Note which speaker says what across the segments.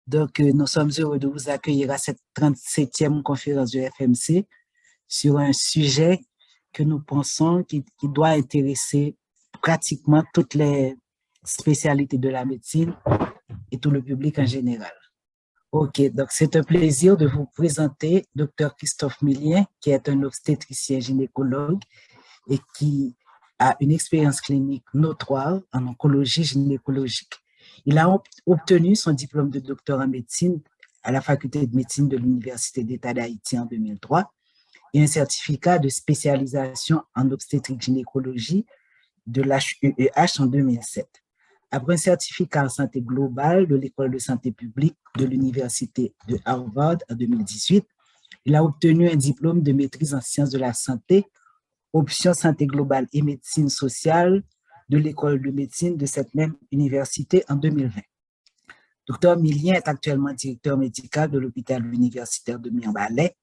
Speaker 1: Donc, nous sommes heureux de vous accueillir à cette 37e conférence du FMC sur un sujet que nous pensons qui doit intéresser pratiquement toutes les spécialités de la médecine et tout le public en général. OK, donc c'est un plaisir de vous présenter Dr Christophe Millien, qui est un obstétricien gynécologue et qui a une expérience clinique notoire en oncologie gynécologique. Il a obtenu son diplôme de docteur en médecine à la faculté de médecine de l'Université d'État d'Haïti en 2003 et un certificat de spécialisation en obstétrique gynécologie de l'HUEH en 2007. Après un certificat en santé globale de l'École de santé publique de l'Université de Harvard en 2018, il a obtenu un diplôme de maîtrise en sciences de la santé, option santé globale et médecine sociale de l'École de médecine de cette même université en 2020. Dr Millien est actuellement directeur médical de l'hôpital universitaire de Mirebalais,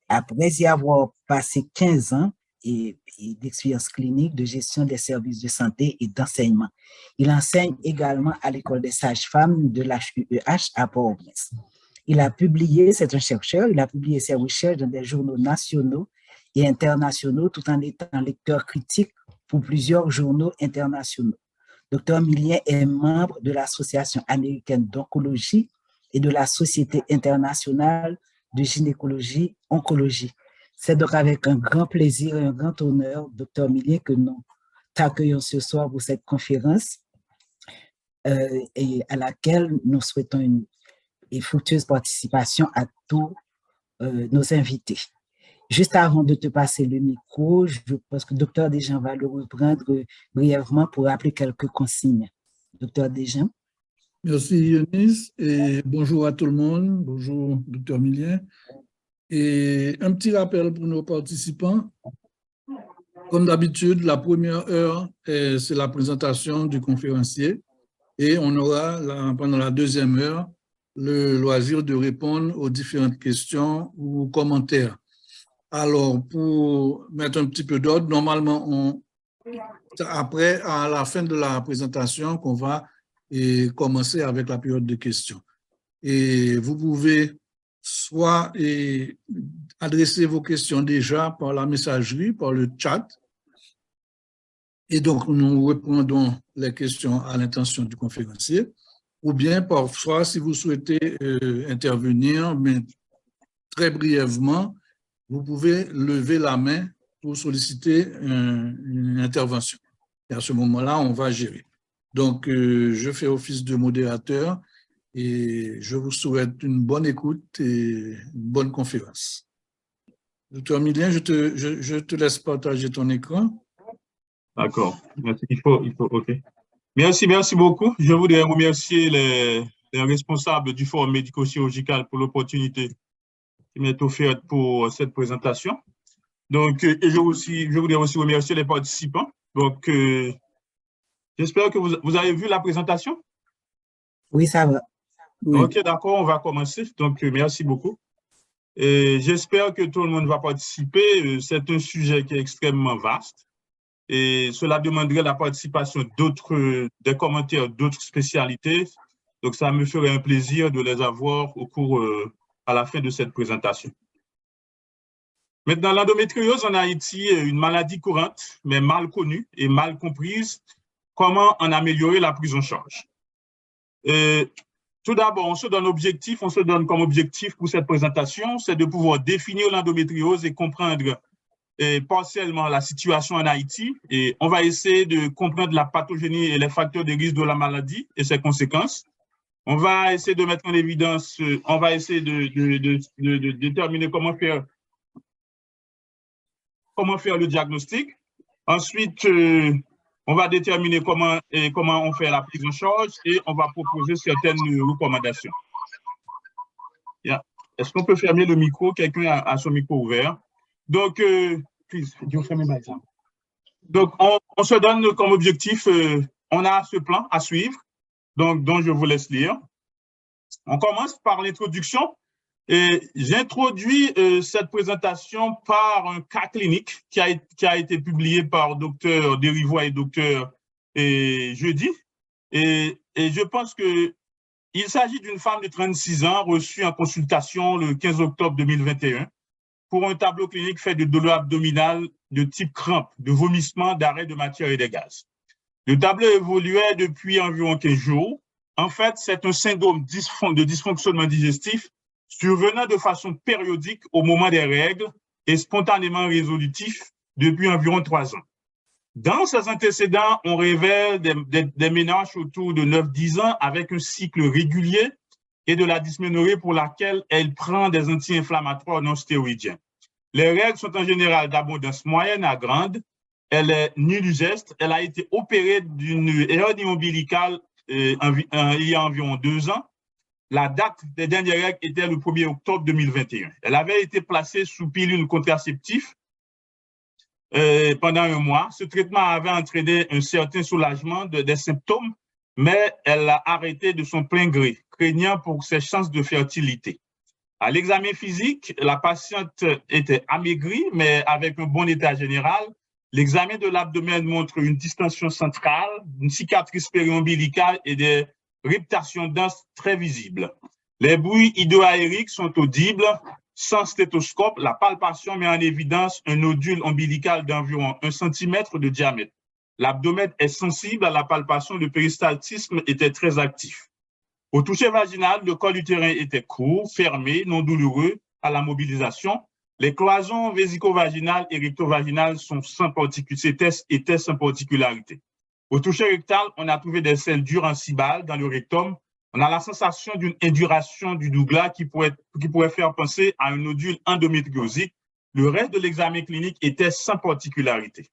Speaker 1: après y avoir passé 15 ans et d'expérience clinique de gestion des services de santé et d'enseignement. Il enseigne également à l'école des sages-femmes de l'HUEH à Port-au-Prince. Il a publié, c'est un chercheur, il a publié ses recherches dans des journaux nationaux et internationaux tout en étant lecteur critique pour plusieurs journaux internationaux. Dr Millien est membre de l'Association américaine d'oncologie et de la Société internationale de gynécologie oncologie. C'est donc avec un grand plaisir et un grand honneur, Dr Millien, que nous t'accueillons ce soir pour cette conférence et à laquelle nous souhaitons une fructueuse participation à tous nos invités. Juste avant de te passer le micro, je pense que Dr Desjans va le reprendre brièvement pour rappeler quelques consignes. Dr Desjans.
Speaker 2: Merci Eunice et bonjour à tout le monde. Bonjour Dr Millien. Et un petit rappel pour nos participants. Comme d'habitude, la première heure, c'est la présentation du conférencier et on aura pendant la deuxième heure le loisir de répondre aux différentes questions ou commentaires. Alors, pour mettre un petit peu d'ordre, normalement, après, à la fin de la présentation, qu'on va commencer avec la période de questions. Et vous pouvez soit adresser vos questions déjà par la messagerie, par le chat, et donc nous répondons les questions à l'intention du conférencier, ou bien parfois, si vous souhaitez intervenir, mais très brièvement, vous pouvez lever la main pour solliciter une intervention. Et à ce moment-là, on va gérer. Donc, je fais office de modérateur et je vous souhaite une bonne écoute et une bonne conférence. Dr Millien, je te laisse partager ton écran.
Speaker 3: D'accord. OK. Merci beaucoup. Je voudrais remercier les responsables du Forum médico-chirurgical pour l'opportunité qui m'est offerte pour cette présentation. Donc, et je voudrais aussi remercier les participants. Donc, j'espère que vous avez vu la présentation.
Speaker 1: Oui, ça va.
Speaker 2: Oui.
Speaker 3: OK, d'accord, on va commencer. Donc, merci beaucoup. Et j'espère que tout le monde va participer. C'est un sujet qui est extrêmement vaste et cela demanderait la participation des commentaires d'autres spécialités. Donc, ça me ferait un plaisir de les avoir à la fin de cette présentation. Maintenant, l'endométriose en Haïti est une maladie courante, mais mal connue et mal comprise. Comment en améliorer la prise en charge? Tout d'abord, on se donne comme objectif pour cette présentation, c'est de pouvoir définir l'endométriose et comprendre partiellement la situation en Haïti. Et on va essayer de comprendre la pathogénie et les facteurs de risque de la maladie et ses conséquences. On va essayer de mettre en évidence, on va essayer de déterminer comment faire le diagnostic. Ensuite, on va déterminer comment on fait la prise en charge et on va proposer certaines recommandations. Yeah. Est-ce qu'on peut fermer le micro? Quelqu'un a son micro ouvert. Donc, donc on se donne comme objectif, on a ce plan à suivre, donc, dont je vous laisse lire. On commence par l'introduction. J'introduis cette présentation par un cas clinique qui a été publié par Dr Derivois et Dr Jeudi. Et je pense que il s'agit d'une femme de 36 ans reçue en consultation le 15 octobre 2021 pour un tableau clinique fait de douleurs abdominales de type crampe, de vomissement, d'arrêt de matière et de gaz. Le tableau évoluait depuis environ 15 jours. En fait, c'est un syndrome de dysfonctionnement digestif survenant de façon périodique au moment des règles et spontanément résolutif depuis environ 3 ans. Dans ces antécédents, on révèle des ménages autour de 9-10 ans avec un cycle régulier et de la dysménorrhée pour laquelle elle prend des anti-inflammatoires non stéroïdiens. Les règles sont en général d'abondance moyenne à grande. Elle est nulle-geste. Elle a été opérée d'une hernie ombilicale il y a environ 2 ans. La date des dernières règles était le 1er octobre 2021. Elle avait été placée sous pilule contraceptive pendant 1 mois. Ce traitement avait entraîné un certain soulagement des symptômes, mais elle l'a arrêté de son plein gré, craignant pour ses chances de fertilité. À l'examen physique, la patiente était amaigrie, mais avec un bon état général. L'examen de l'abdomen montre une distension centrale, une cicatrice périombilicale et des réptations denses très visibles. Les bruits hydroaériques sont audibles. Sans stéthoscope, la palpation met en évidence un nodule ombilical d'environ 1 cm de diamètre. L'abdomen est sensible à la palpation, le péristaltisme était très actif. Au toucher vaginal, le col utérin était court, fermé, non douloureux à la mobilisation. Les cloisons vésico-vaginales et recto-vaginales sont sans étaient sans particularité. Au toucher rectal, on a trouvé des selles dures en cibale dans le rectum. On a la sensation d'une induration du douglas qui pourrait faire penser à un nodule endométriosique. Le reste de l'examen clinique était sans particularité.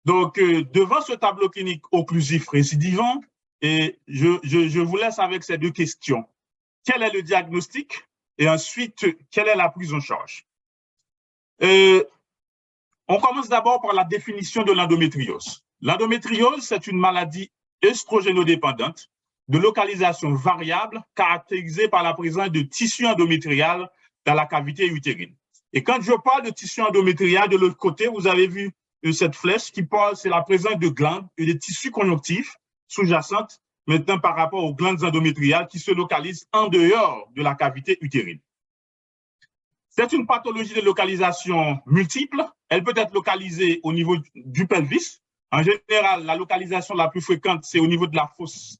Speaker 3: Donc, devant ce tableau clinique occlusif récidivant, et je vous laisse avec ces 2 questions. Quel est le diagnostic? Et ensuite, quelle est la prise en charge? On commence d'abord par la définition de l'endométriose. L'endométriose, c'est une maladie œstrogénodépendante de localisation variable caractérisée par la présence de tissu endométrial dans la cavité utérine. Et quand je parle de tissu endométrial, de l'autre côté, vous avez vu cette flèche qui parle, c'est la présence de glandes et de tissus conjonctifs sous-jacentes, maintenant par rapport aux glandes endométriales qui se localisent en dehors de la cavité utérine. C'est une pathologie de localisation multiple. Elle peut être localisée au niveau du pelvis. En général, la localisation la plus fréquente, c'est au niveau de la fosse,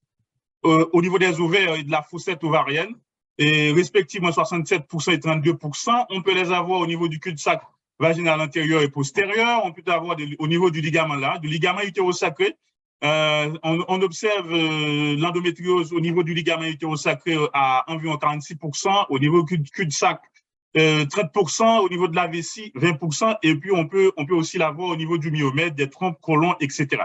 Speaker 3: au niveau des ovaires et de la fossette ovarienne, et respectivement 67% et 32%. On peut les avoir au niveau du cul-de-sac vaginal antérieur et postérieur. On peut avoir au niveau du ligament là, du ligament utérosacré. On observe l'endométriose au niveau du ligament utérosacré à environ 46%, au niveau du cul-de-sac 30%, au niveau de la vessie 20%, et puis on peut aussi l'avoir au niveau du myomètre, des trompes, côlons, etc.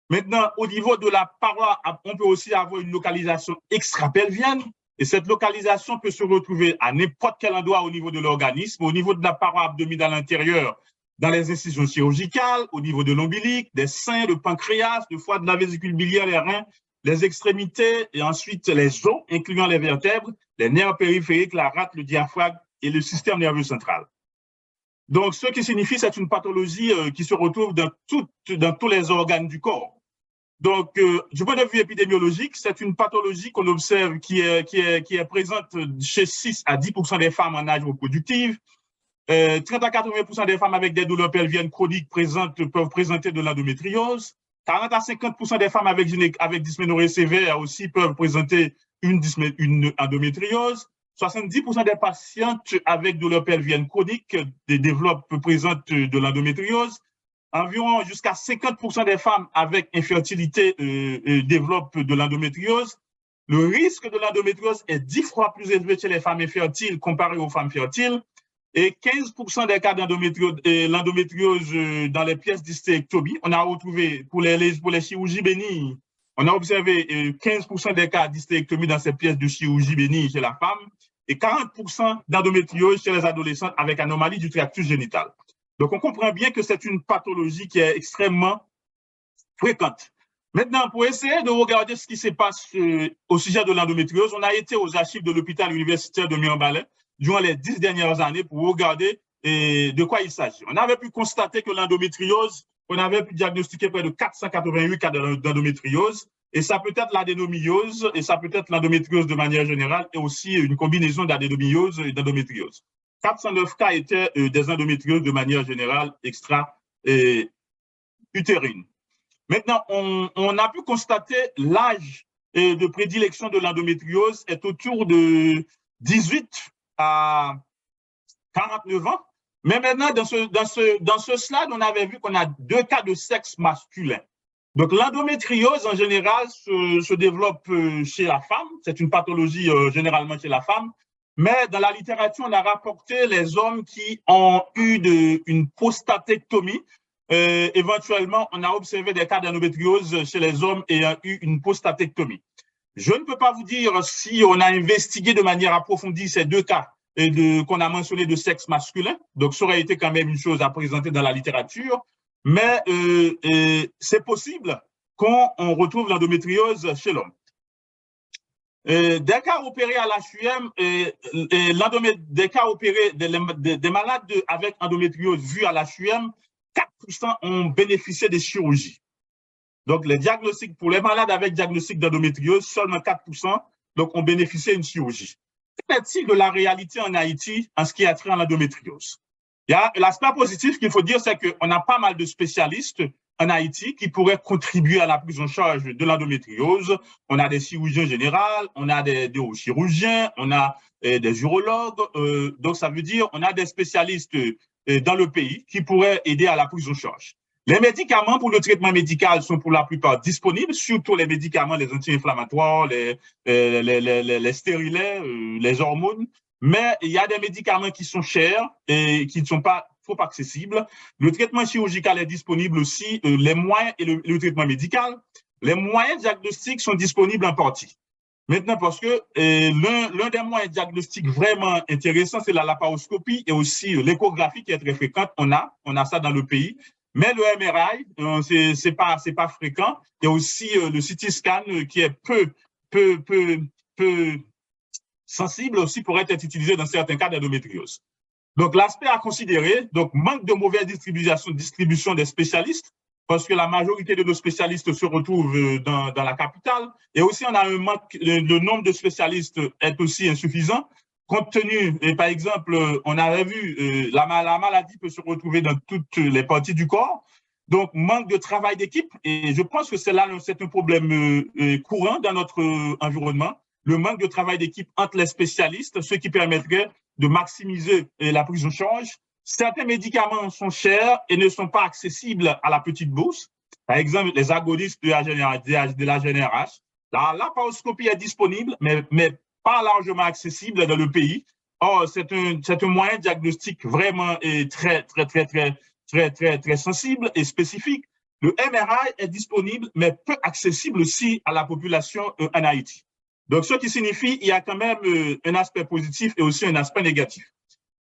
Speaker 3: Maintenant, au niveau de la paroi, on peut aussi avoir une localisation extra-pelvienne, et cette localisation peut se retrouver à n'importe quel endroit au niveau de l'organisme, au niveau de la paroi abdominale intérieure, dans les incisions chirurgicales, au niveau de l'ombilic, des seins, le pancréas, le foie, de la vésicule biliaire, les reins, les extrémités, et ensuite les os, incluant les vertèbres, les nerfs périphériques, la rate, le diaphragme et le système nerveux central. Donc, ce qui signifie que c'est une pathologie qui se retrouve dans tous les organes du corps. Donc, du point de vue épidémiologique, c'est une pathologie qu'on observe qui est présente chez 6 à 10% des femmes en âge reproductif. 30 à 80% des femmes avec des douleurs pelviennes chroniques peuvent présenter de l'endométriose. 40 à 50% des femmes avec dysménorrhée sévère aussi peuvent présenter une endométriose. 70% des patientes avec douleurs pelviennes chroniques présentent de l'endométriose. Environ jusqu'à 50% des femmes avec infertilité développent de l'endométriose. Le risque de l'endométriose est 10 fois plus élevé chez les femmes infertiles comparé aux femmes fertiles. Et 15% des cas l'endométriose dans les pièces d'hystérectomie. On a retrouvé, pour les chirurgies bénignes, on a observé 15% des cas d'hystérectomie dans ces pièces de chirurgie bénigne chez la femme et 40% d'endométriose chez les adolescentes avec anomalie du tractus génital. Donc, on comprend bien que c'est une pathologie qui est extrêmement fréquente. Maintenant, pour essayer de regarder ce qui se passe au sujet de l'endométriose, on a été aux archives de l'hôpital universitaire de Mirebalais durant les 10 dernières années pour regarder de quoi il s'agit. On avait pu constater que l'endométriose, on avait pu diagnostiquer près de 488 cas d'endométriose Et ça peut être l'adénomyose, et ça peut être l'endométriose de manière générale, et aussi une combinaison d'adénomyose et d'endométriose. 409 cas étaient des endométrioses de manière générale extra-utérine. Maintenant, on a pu constater l'âge de prédilection de l'endométriose est autour de 18 à 49 ans. Mais maintenant, dans ce slide, on avait vu qu'on a 2 cas de sexe masculin. Donc, l'endométriose, en général, se développe chez la femme. C'est une pathologie généralement chez la femme. Mais dans la littérature, on a rapporté les hommes qui ont eu une prostatectomie. Éventuellement, on a observé des cas d'endométriose chez les hommes ayant eu une prostatectomie. Je ne peux pas vous dire si on a investigué de manière approfondie ces 2 cas qu'on a mentionné de sexe masculin. Donc, ça aurait été quand même une chose à présenter dans la littérature. Mais c'est possible qu'on retrouve l'endométriose chez l'homme. Des cas opérés à l'HUM, des cas opérés des malades avec endométriose vus à l'HUM, 4% ont bénéficié des chirurgies. Donc, les diagnostics pour les malades avec diagnostic d'endométriose, seulement 4% donc, ont bénéficié d'une chirurgie. Qu'en est-il de la réalité en Haïti en ce qui a trait à l'endométriose? Il y a l'aspect positif qu'il faut dire, c'est qu'on a pas mal de spécialistes en Haïti qui pourraient contribuer à la prise en charge de l'endométriose. On a des chirurgiens généraux, on a des chirurgiens, on a des urologues. Donc, ça veut dire qu'on a des spécialistes dans le pays qui pourraient aider à la prise en charge. Les médicaments pour le traitement médical sont pour la plupart disponibles, surtout les médicaments, les anti-inflammatoires, les stérilets, les hormones. Mais il y a des médicaments qui sont chers et qui ne sont pas trop accessibles. Le traitement chirurgical est disponible aussi, les moyens et le traitement médical. Les moyens diagnostiques sont disponibles en partie. Maintenant, parce que l'un des moyens diagnostiques vraiment intéressants, c'est la laparoscopie et aussi l'échographie qui est très fréquente. On a ça dans le pays. Mais le MRI, c'est pas fréquent. Il y a aussi le CT scan qui est peu sensible aussi pourrait être utilisé dans certains cas d'endométriose. Donc, l'aspect à considérer, donc manque de mauvaise distribution des spécialistes, parce que la majorité de nos spécialistes se retrouvent dans la capitale. Et aussi, on a un manque, le nombre de spécialistes est aussi insuffisant, compte tenu, et par exemple, on avait vu, la maladie peut se retrouver dans toutes les parties du corps. Donc, manque de travail d'équipe. Et je pense que c'est un problème courant dans notre environnement. Le manque de travail d'équipe entre les spécialistes, ce qui permettrait de maximiser la prise en charge. Certains médicaments sont chers et ne sont pas accessibles à la petite bourse. Par exemple, les agonistes de la GnRH. La laparoscopie est disponible, mais pas largement accessible dans le pays. Or, c'est un moyen diagnostique vraiment très sensible et spécifique. Le MRI est disponible, mais peu accessible aussi à la population en Haïti. Donc, ce qui signifie qu'il y a quand même un aspect positif et aussi un aspect négatif.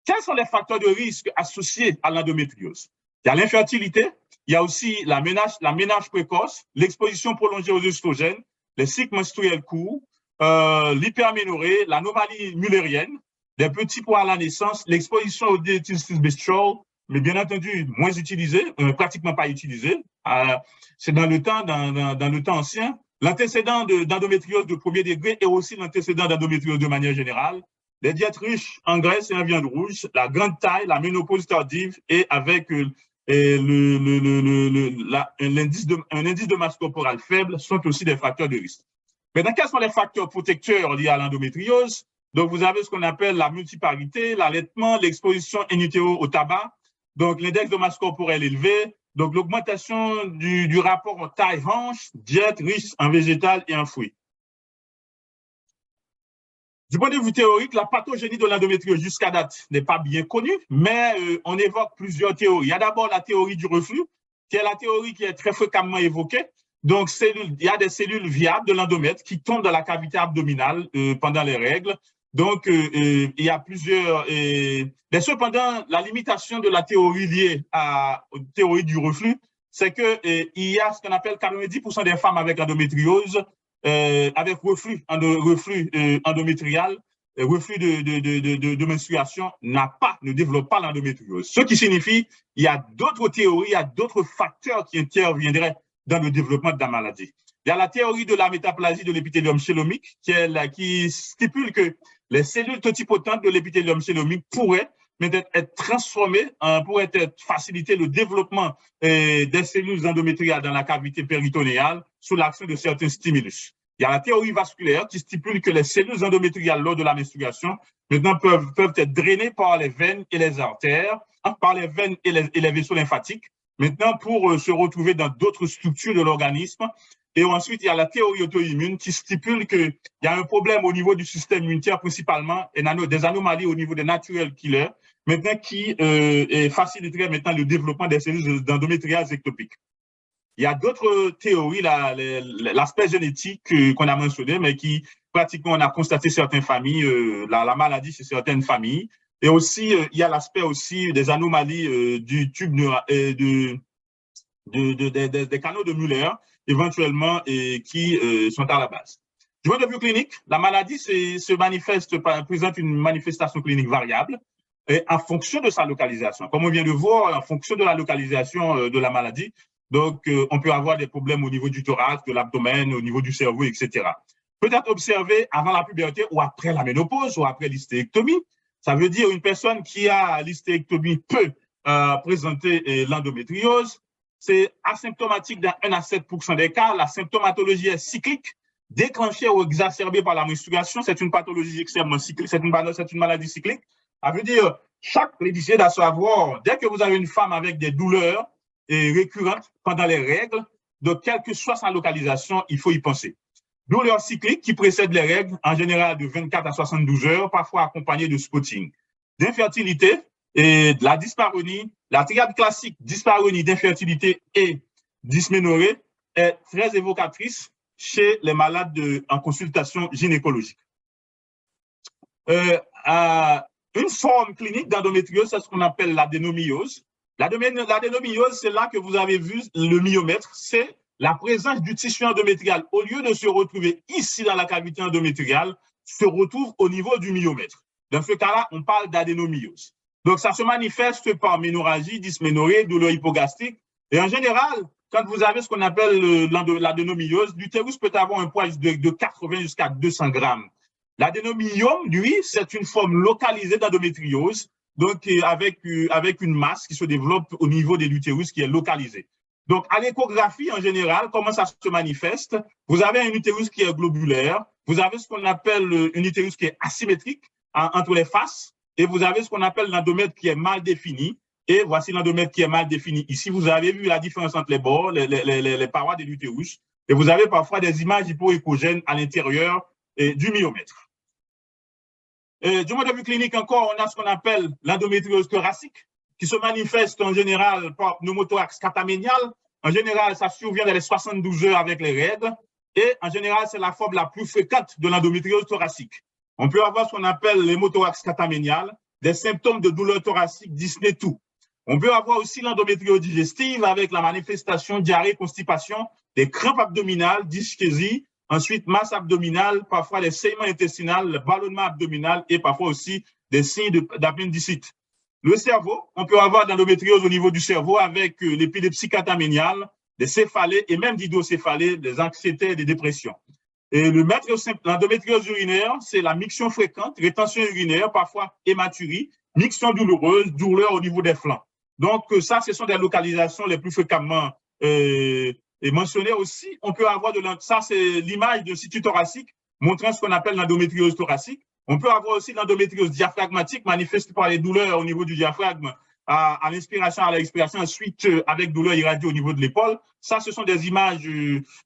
Speaker 3: Quels sont les facteurs de risque associés à l'endométriose? Il y a l'infertilité, il y a aussi la ménage précoce, l'exposition prolongée aux œstrogènes, les cycles menstruels courts, l'hyperménorrhée, l'anomalie mullérienne, des petits poids à la naissance, l'exposition au déethylstilbestrol, mais bien entendu moins utilisé, pratiquement pas utilisé. C'est dans le temps ancien. L'antécédent d'endométriose de premier degré et aussi l'antécédent d'endométriose de manière générale, les diètes riches en graisse et en viande rouge, la grande taille, la ménopause tardive et avec un indice de masse corporelle faible sont aussi des facteurs de risque. Maintenant, quels sont les facteurs protecteurs liés à l'endométriose? Donc, vous avez ce qu'on appelle la multiparité, l'allaitement, l'exposition in utero au tabac, donc l'index de masse corporelle élevé, donc l'augmentation du rapport taille-hanche, diète riche en végétal et en fruits. Du point de vue théorique, la pathogénie de l'endométriose jusqu'à date n'est pas bien connue, mais on évoque plusieurs théories. Il y a d'abord la théorie du reflux, qui est la théorie qui est très fréquemment évoquée. Donc, il y a des cellules viables de l'endomètre qui tombent dans la cavité abdominale pendant les règles. Donc, il y a plusieurs… mais cependant, la limitation de la théorie liée à la théorie du reflux, c'est qu'il y a ce qu'on appelle 90% des femmes avec endométriose, avec reflux endométrial, reflux de menstruation, ne développe pas l'endométriose. Ce qui signifie qu'il y a d'autres théories, il y a d'autres facteurs qui interviendraient dans le développement de la maladie. Il y a la théorie de la métaplasie de l'épithélium chélomique qui stipule que les cellules totipotentes de l'épithélium chélomique pourraient être transformées, pourraient faciliter le développement des cellules endométriales dans la cavité péritonéale sous l'action de certains stimulus. Il y a la théorie vasculaire qui stipule que les cellules endométriales lors de la menstruation maintenant peuvent être drainées par les veines et les artères, par les veines et les vaisseaux lymphatiques, maintenant pour se retrouver dans d'autres structures de l'organisme. Et ensuite, il y a la théorie auto-immune qui stipule qu'il y a un problème au niveau du système immunitaire principalement, et des anomalies au niveau des natural killers, maintenant qui faciliterait maintenant le développement des cellules d'endométriose ectopique. Il y a d'autres théories, l'aspect génétique qu'on a mentionné, mais qui pratiquement on a constaté certaines familles, la maladie chez certaines familles. Et aussi, il y a l'aspect aussi des anomalies du tube des canaux de Muller, éventuellement, qui sont à la base. Du point de vue clinique, la maladie présente une manifestation clinique variable et en fonction de sa localisation. Comme on vient de voir, en fonction de la localisation de la maladie, donc on peut avoir des problèmes au niveau du thorax, de l'abdomen, au niveau du cerveau, etc. Peut être observé avant la puberté ou après la ménopause ou après l'hystérectomie. Ça veut dire une personne qui a l'hystérectomie peut présenter l'endométriose. C'est asymptomatique dans 1 à 7% des cas. La symptomatologie est cyclique, déclenchée ou exacerbée par la menstruation. C'est une pathologie extrêmement cyclique, c'est une maladie cyclique. Ça veut dire, chaque clinicien doit savoir, dès que vous avez une femme avec des douleurs récurrentes pendant les règles, de quelle que soit sa localisation, il faut y penser. Douleurs cycliques qui précèdent les règles, en général de 24 à 72 heures, parfois accompagnées de spotting. D'infertilité et de la dyspareunie, la triade classique dyspareunie, d'infertilité et dysménorrhée est très évocatrice chez les malades en consultation gynécologique. Une forme clinique d'endométriose, c'est ce qu'on appelle l'adénomyose. L'adénomyose, c'est là que vous avez vu le myomètre, c'est la présence du tissu endométrial. Au lieu de se retrouver ici dans la cavité endométriale, se retrouve au niveau du myomètre. Dans ce cas-là, on parle d'adénomyose. Donc, ça se manifeste par ménorrhagie, dysménorrhée, douleur hypogastrique. Et en général, quand vous avez ce qu'on appelle l'adénomyose, l'utérus peut avoir un poids de 80 jusqu'à 200 grammes. L'adénomyome, lui, c'est une forme localisée d'endométriose, donc avec une masse qui se développe au niveau de l'utérus qui est localisée. Donc, à l'échographie, en général, comment ça se manifeste? Vous avez un utérus qui est globulaire, vous avez ce qu'on appelle un utérus qui est asymétrique entre les faces, et vous avez ce qu'on appelle l'endomètre qui est mal défini, et voici l'endomètre qui est mal défini. Ici, vous avez vu la différence entre les bords, les parois de l'utérus, et vous avez parfois des images hypoéchogènes à l'intérieur du myomètre. Du point de vue clinique encore, on a ce qu'on appelle l'endométriose thoracique, qui se manifeste en général par pneumothorax cataménial. En général, ça survient dans les 72 heures avec les règles. Et en général, c'est la forme la plus fréquente de l'endométriose thoracique. On peut avoir ce qu'on appelle l'hémothorax cataménial, des symptômes de douleur thoracique, dyspnée, tout. On peut avoir aussi l'endométriose digestive avec la manifestation diarrhée, constipation, des crampes abdominales, dyschésie, ensuite masse abdominale, parfois les saignements intestinaux, le ballonnement abdominal et parfois aussi des signes d'appendicite. Le cerveau, on peut avoir de l'endométriose au niveau du cerveau avec l'épilepsie cataméniale, des céphalées et même d'hydrocéphalées, des anxiétés et des dépressions. Et l'endométriose urinaire, c'est la miction fréquente, rétention urinaire, parfois hématurie, miction douloureuse, douleur au niveau des flancs. Donc ça, ce sont des localisations les plus fréquemment mentionnées aussi. On peut avoir ça, c'est l'image de situ thoracique montrant ce qu'on appelle l'endométriose thoracique. On peut avoir aussi l'endométriose diaphragmatique manifestée par les douleurs au niveau du diaphragme à l'inspiration, à l'expiration, ensuite avec douleur irradiée au niveau de l'épaule. Ça, ce sont des images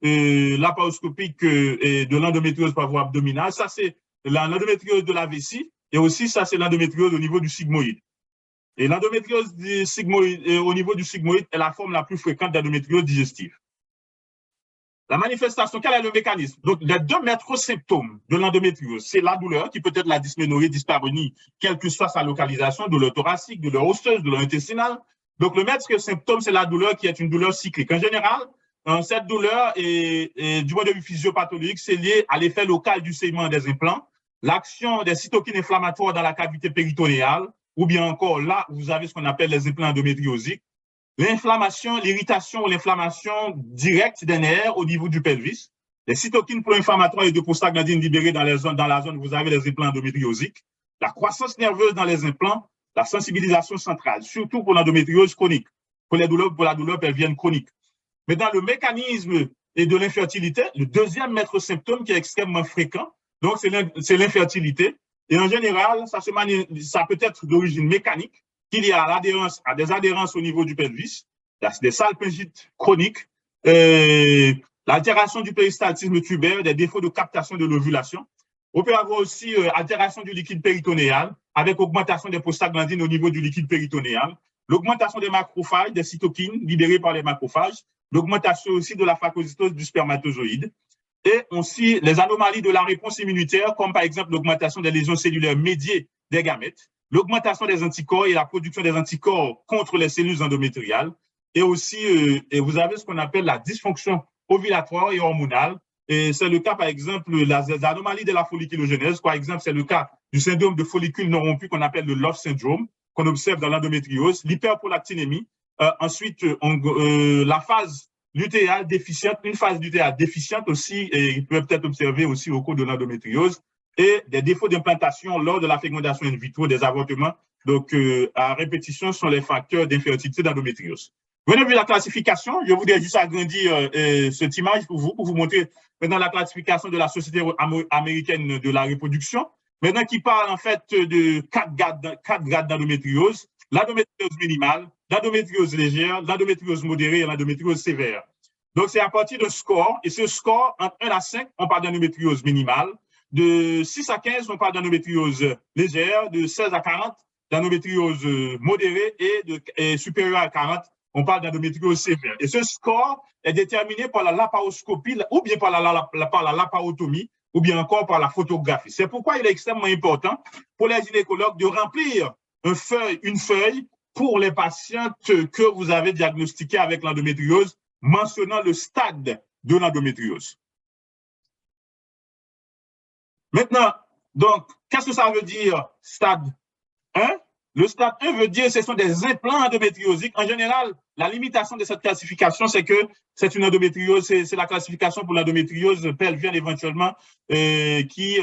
Speaker 3: laparoscopiques de l'endométriose par voie abdominale. Ça, c'est l'endométriose de la vessie. Et aussi, ça, c'est l'endométriose au niveau du sigmoïde. Et l'endométriose au niveau du sigmoïde est la forme la plus fréquente d'endométriose digestive. La manifestation, quel est le mécanisme? Donc, les deux maîtres symptômes de l'endométriose, c'est la douleur, qui peut être la dysménorrhée, dyspareunie, quelle que soit sa localisation, douleur thoracique, douleur osseuse, douleur intestinale. Donc, le maître symptôme, c'est la douleur qui est une douleur cyclique. En général, cette douleur, du point de vue physiopathologique, c'est lié à l'effet local du saignement des implants, l'action des cytokines inflammatoires dans la cavité péritonéale, ou bien encore là, vous avez ce qu'on appelle les implants endométriosiques. L'inflammation, l'irritation ou l'inflammation directe des nerfs au niveau du pelvis. les cytokines pro-inflammatoires et de prostaglandines libérées dans la zone où vous avez les implants endométriosiques, la croissance nerveuse dans les implants, la sensibilisation centrale, surtout pour l'endométriose chronique, pour la douleur pelvienne chronique. Mais dans le mécanisme et de l'infertilité, le deuxième maître symptôme qui est extrêmement fréquent, donc c'est l'infertilité. Et en général, ça peut être d'origine mécanique, qu'il y a à des adhérences au niveau du pelvis, des salpingites chroniques, l'altération du péristaltisme tubaire, des défauts de captation de l'ovulation. On peut avoir aussi altération du liquide péritonéal avec augmentation des prostaglandines au niveau du liquide péritonéal, l'augmentation des macrophages, des cytokines libérées par les macrophages, l'augmentation aussi de la phagocytose du spermatozoïde et aussi les anomalies de la réponse immunitaire comme par exemple l'augmentation des lésions cellulaires médiées des gamètes, l'augmentation des anticorps et la production des anticorps contre les cellules endométriales et aussi et vous avez ce qu'on appelle la dysfonction ovulatoire et hormonale. Et c'est le cas, par exemple, des anomalies de la folliculogénèse. Par exemple, c'est le cas du syndrome de follicule non rompu qu'on appelle le Love syndrome, qu'on observe dans l'endométriose, l'hyperprolactinémie. Ensuite, la phase lutéale déficiente, une phase lutéale déficiente aussi, et peut être observée aussi au cours de l'endométriose, et des défauts d'implantation lors de la fécondation in vitro, des avortements. Donc, à répétition, sont les facteurs d'infertilité d'endométriose. Venez voir la classification. Je voudrais juste agrandir cette image pour vous montrer maintenant la classification de la Société américaine de la reproduction. Maintenant, qui parle en fait de 4 grades d'endométriose, l'endométriose minimale, l'endométriose légère, l'endométriose modérée et l'endométriose sévère. Donc, c'est à partir de score. Et ce score, entre 1 à 5, on parle d'endométriose minimale. De 6 à 15, on parle d'endométriose légère. De 16 à 40, d'endométriose modérée. Et supérieure à 40, on parle d'endométriose sévère. Et ce score est déterminé par la laparoscopie ou bien par la laparotomie ou bien encore par la photographie. C'est pourquoi il est extrêmement important pour les gynécologues de remplir une feuille pour les patientes que vous avez diagnostiquées avec l'endométriose, mentionnant le stade de l'endométriose. Maintenant, donc, qu'est-ce que ça veut dire stade 1? Le stade 1 veut dire que ce sont des implants endométriosiques. En général, la limitation de cette classification, c'est que c'est une endométriose, c'est la classification pour l'endométriose pelvienne éventuellement, qui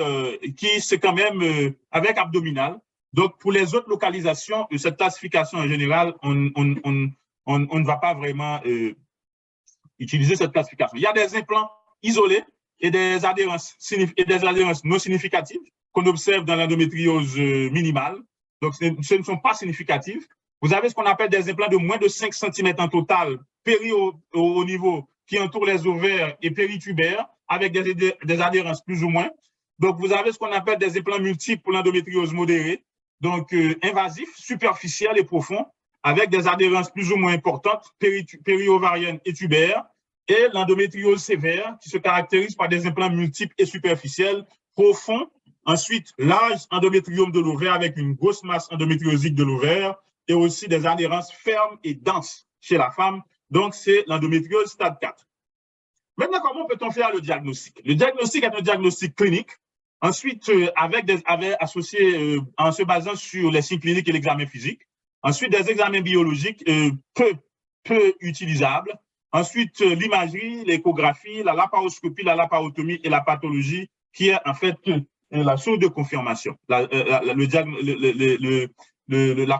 Speaker 3: c'est quand même avec abdominal. Donc, pour les autres localisations, cette classification en général, on ne va pas vraiment utiliser cette classification. Il y a des implants isolés et des adhérences non significatives qu'on observe dans l'endométriose minimale. Donc, ce ne sont pas significatifs. Vous avez ce qu'on appelle des implants de moins de 5 cm en total, au niveau qui entoure les ovaires et péritubères, avec des adhérences plus ou moins. Donc, vous avez ce qu'on appelle des implants multiples pour l'endométriose modérée, donc invasifs, superficiels et profonds, avec des adhérences plus ou moins importantes, périovariennes et tubaires, et l'endométriose sévère, qui se caractérise par des implants multiples et superficiels, profonds. Ensuite, large endométriome de l'ovaire avec une grosse masse endométriosique de l'ovaire et aussi des adhérences fermes et denses chez la femme. Donc, c'est l'endométriose stade 4. Maintenant, comment peut-on faire le diagnostic? Le diagnostic est un diagnostic clinique. Ensuite, associé en se basant sur les signes cliniques et l'examen physique. Ensuite, des examens biologiques peu utilisables. Ensuite, l'imagerie, l'échographie, la laparoscopie, la laparotomie et la pathologie qui est en fait la source de confirmation, la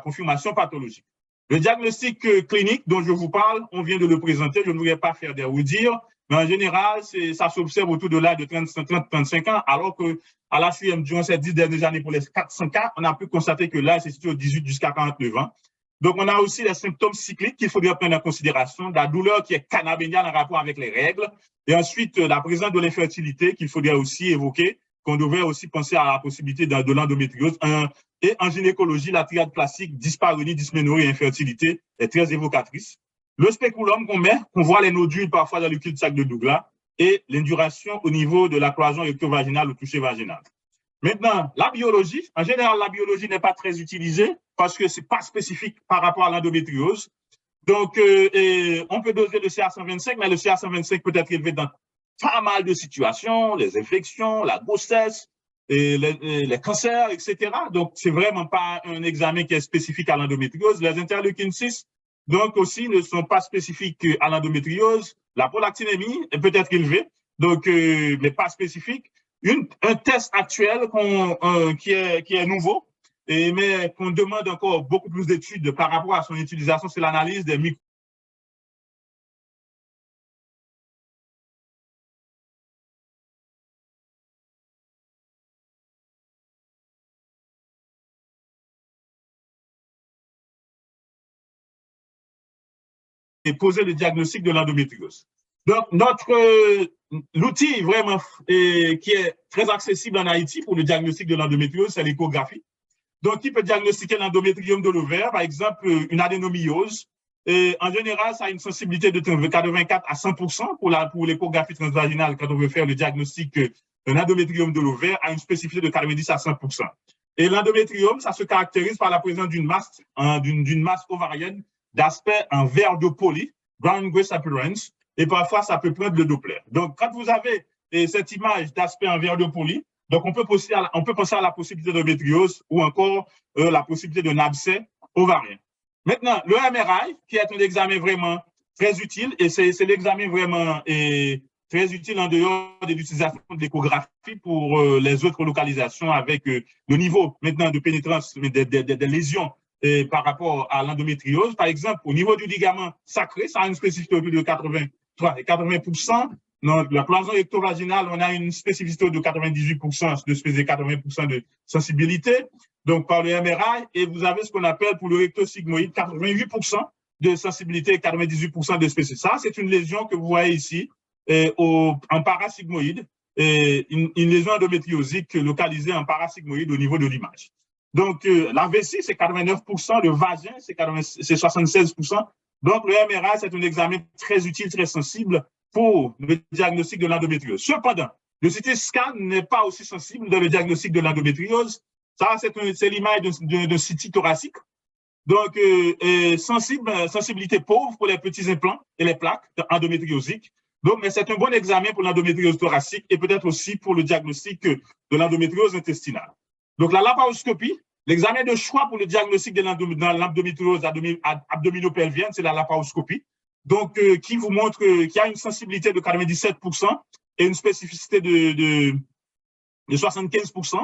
Speaker 3: confirmation pathologique. Le diagnostic clinique dont je vous parle, on vient de le présenter, je ne voudrais pas faire des redire, mais en général, ça s'observe autour de l'âge de 30-35 ans, alors qu'à la CUM, durant ces 10 dernières années, pour les 400 cas, on a pu constater que l'âge est situé au 18 jusqu'à 49 ans. Donc, on a aussi les symptômes cycliques qu'il faudrait prendre en considération, la douleur qui est cannabéniale en rapport avec les règles, et ensuite la présence de l'infertilité qu'il faudrait aussi évoquer, qu'on devrait aussi penser à la possibilité de l'endométriose. Et en gynécologie, la triade classique, dyspareunie, dysménorrhée et infertilité est très évocatrice. Le spéculum qu'on voit les nodules parfois dans le cul-de-sac de Douglas, et l'induration au niveau de la cloison recto-vaginale ou toucher vaginal. Maintenant, la biologie, en général, la biologie n'est pas très utilisée parce que ce n'est pas spécifique par rapport à l'endométriose. Donc, on peut doser le CA125, mais le CA125 peut être élevé dans pas mal de situations, les infections, la grossesse, et les cancers, etc. Donc, c'est vraiment pas un examen qui est spécifique à l'endométriose. Les interleukines 6, donc aussi, ne sont pas spécifiques à l'endométriose. La prolactinémie peut être élevée. donc, mais pas spécifique. Un test actuel qui est nouveau, mais qu'on demande encore beaucoup plus d'études par rapport à son utilisation, c'est l'analyse des micro et poser le diagnostic de l'endométriose. Donc, l'outil vraiment qui est très accessible en Haïti pour le diagnostic de l'endométriose, c'est l'échographie. Donc, qui peut diagnostiquer l'endométrium de l'ovaire, par exemple, une adénomyose. Et en général, ça a une sensibilité de 84 à 100% pour l'échographie transvaginale quand on veut faire le diagnostic d'un endométrium de l'ovaire à une spécificité de 90 à 100%. Et l'endométrium, ça se caractérise par la présence d'une masse ovarienne d'aspect en verre de poli, brown grace appearance, et parfois ça peut prendre le Doppler. Donc, quand vous avez cette image d'aspect en verre de poli, donc on peut penser à la possibilité d'endométriose ou encore la possibilité d'un abcès ovarien. Maintenant, le MRI, qui est un examen vraiment très utile, et c'est l'examen vraiment très utile en dehors de l'utilisation de l'échographie pour les autres localisations avec le niveau maintenant de pénétrance des lésions par rapport à l'endométriose. Par exemple, au niveau du ligament sacré, ça a une spécificité de 80%. Dans la cloison rectovaginale, on a une spécificité de 98%, de 80% de sensibilité, donc par le MRI, et vous avez ce qu'on appelle pour le rectosigmoïde, 88% de sensibilité et 98% de spécificité. Ça, c'est une lésion que vous voyez ici, en parasigmoïde, une lésion endométriosique localisée en parasigmoïde au niveau de l'image. Donc, la vessie, c'est 89%, le vagin, c'est 76%. Donc, le MRI, c'est un examen très utile, très sensible pour le diagnostic de l'endométriose. Cependant, le CT scan n'est pas aussi sensible dans le diagnostic de l'endométriose. Ça, c'est l'image d'un CT thoracique. Donc, sensibilité pauvre pour les petits implants et les plaques endométriosiques. Donc, mais c'est un bon examen pour l'endométriose thoracique et peut-être aussi pour le diagnostic de l'endométriose intestinale. Donc, la laparoscopie, l'examen de choix pour le diagnostic de l'endométriose abdominopelvienne, c'est la laparoscopie. Donc, qui vous montre qu'il y a une sensibilité de 97% et une spécificité de 75%.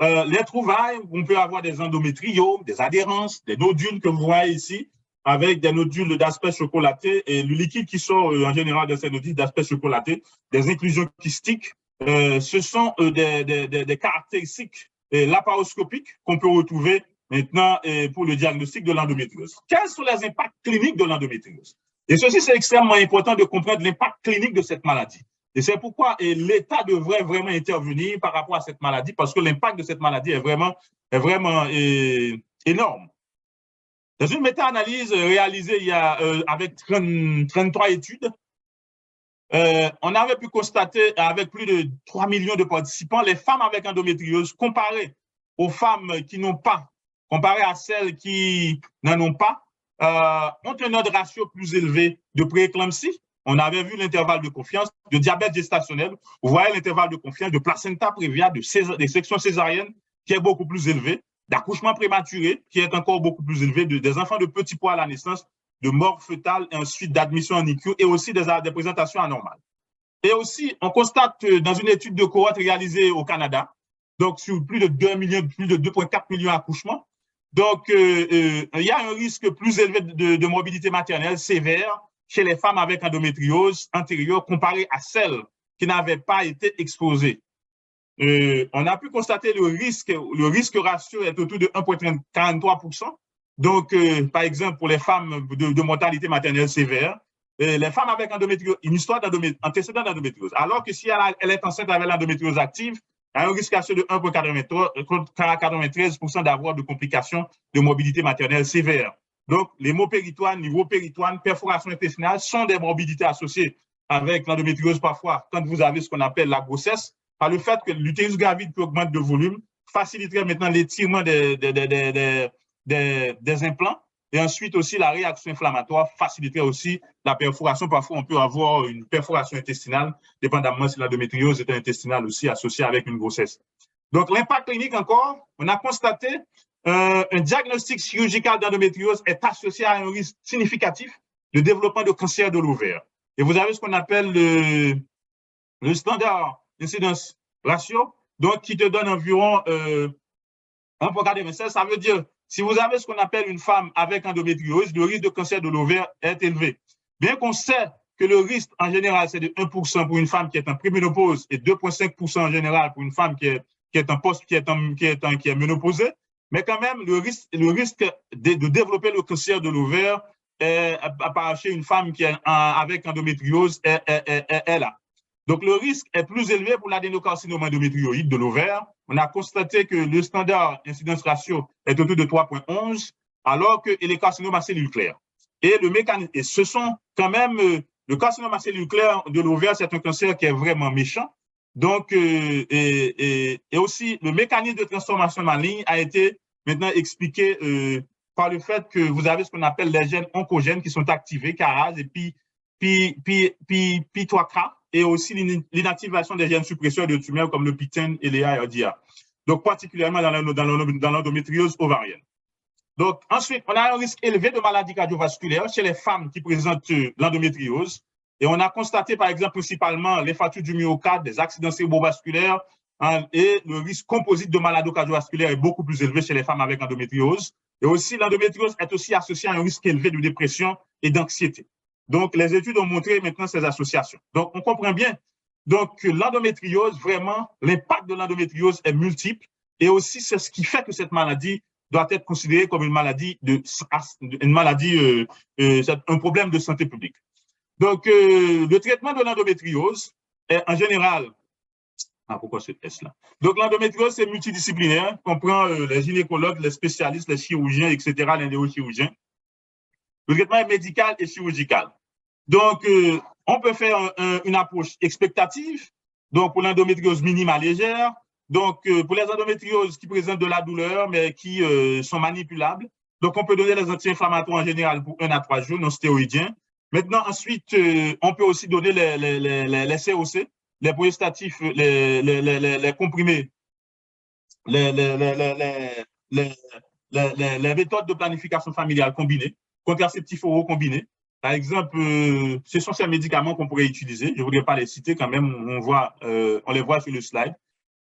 Speaker 3: Les trouvailles, on peut avoir des endométriomes, des adhérences, des nodules que vous voyez ici, avec des nodules d'aspect chocolaté et le liquide qui sort en général de ces nodules d'aspect chocolaté, des inclusions kystiques. Ce sont des caractéristiques laparoscopiques qu'on peut retrouver maintenant pour le diagnostic de l'endométriose. Quels sont les impacts cliniques de l'endométriose? Et ceci, c'est extrêmement important de comprendre l'impact clinique de cette maladie. Et c'est pourquoi l'État devrait vraiment intervenir par rapport à cette maladie, parce que l'impact de cette maladie est vraiment énorme. Dans une méta-analyse réalisée avec 33 études, on avait pu constater, avec plus de 3 millions de participants, les femmes avec endométriose comparées aux femmes qui n'ont pas, comparées à celles qui n'en ont pas, ont un ordre ratio plus élevé de prééclampsie. On avait vu l'intervalle de confiance, de diabète gestationnel. Vous voyez l'intervalle de confiance, de placenta prévia, des sections césariennes qui est beaucoup plus élevé, d'accouchement prématuré qui est encore beaucoup plus élevé, des enfants de petit poids à la naissance, de mort fœtale et ensuite d'admission en NICU et aussi des présentations anormales. Et aussi, on constate dans une étude de cohorte réalisée au Canada, donc sur plus de 2,4 millions d'accouchements, donc il y a un risque plus élevé de morbidité maternelle sévère chez les femmes avec endométriose antérieure comparé à celles qui n'avaient pas été exposées. On a pu constater le risque ratio est autour de 1,43%. Donc, par exemple, pour les femmes de mortalité maternelle sévère, les femmes avec endométriose, une histoire d'antécédent d'endométriose, alors que si elle est enceinte avec l'endométriose active, elle a un risque ratio de 1,93% d'avoir de complications de morbidité maternelle sévère. Donc, l'hémopéritoine, niveau péritoine, perforation intestinale sont des morbidités associées avec l'endométriose parfois quand vous avez ce qu'on appelle la grossesse, par le fait que l'utérus gravide qui augmente de volume faciliterait maintenant l'étirement des implants et ensuite aussi la réaction inflammatoire faciliterait aussi la perforation. Parfois, on peut avoir une perforation intestinale, dépendamment si l'endométriose est intestinale aussi associée avec une grossesse. Donc, l'impact clinique encore, on a constaté un diagnostic chirurgical d'endométriose est associé à un risque significatif de développement de cancer de l'ovaire. Et vous avez ce qu'on appelle le standard incidence ratio, donc qui te donne environ 1,96. Ça veut dire, si vous avez ce qu'on appelle une femme avec endométriose, le risque de cancer de l'ovaire est élevé. Bien qu'on sait que le risque en général, c'est de 1% pour une femme qui est en préménopause et 2,5% en général pour une femme qui est ménopausée, mais quand même, le risque de développer le cancer de l'ovaire chez une femme qui est avec endométriose est là. Donc, le risque est plus élevé pour l'adénocarcinome endométrioïde de l'ovaire. On a constaté que le standard incidence ratio est autour de 3,11, alors que les carcinomes à cellules claires. Et le mécanisme, et ce sont quand même, le carcinome à cellules claires de l'ovaire, c'est un cancer qui est vraiment méchant. Donc, et aussi, le mécanisme de transformation maligne a été maintenant expliqué par le fait que vous avez ce qu'on appelle les gènes oncogènes qui sont activés, CARAS et P3K, et aussi l'inactivation des gènes suppresseurs de tumeurs comme le PTEN et les ARDA. Donc, particulièrement dans l'endométriose ovarienne. Donc, ensuite, on a un risque élevé de maladies cardiovasculaires chez les femmes qui présentent l'endométriose. Et on a constaté, par exemple, principalement l'infarctus du myocarde, des accidents cérébrovasculaires, et le risque composite de maladies cardiovasculaires est beaucoup plus élevé chez les femmes avec endométriose. Et aussi, l'endométriose est aussi associée à un risque élevé de dépression et d'anxiété. Donc, les études ont montré maintenant ces associations. Donc, on comprend bien. Donc, l'endométriose, vraiment, l'impact de l'endométriose est multiple. Et aussi, c'est ce qui fait que cette maladie doit être considérée comme une maladie, un problème de santé publique. Donc, le traitement de l'endométriose est en général, pourquoi ce test-là? Donc, l'endométriose, c'est multidisciplinaire, comprend les gynécologues, les spécialistes, les chirurgiens, etc., les néochirurgiens. Le traitement est médical et chirurgical. Donc, on peut faire une approche expectative, donc pour l'endométriose minimale légère, donc pour les endométrioses qui présentent de la douleur, mais qui sont manipulables. Donc, on peut donner les anti-inflammatoires en général pour 1 à 3 jours, non stéroïdiens. Maintenant, ensuite, on peut aussi donner les COC, les progestatifs, les comprimés, les méthodes de planification familiale combinées, contraceptifs oraux combinés. Par exemple, ce sont ces médicaments qu'on pourrait utiliser. Je ne voudrais pas les citer quand même, on les voit sur le slide.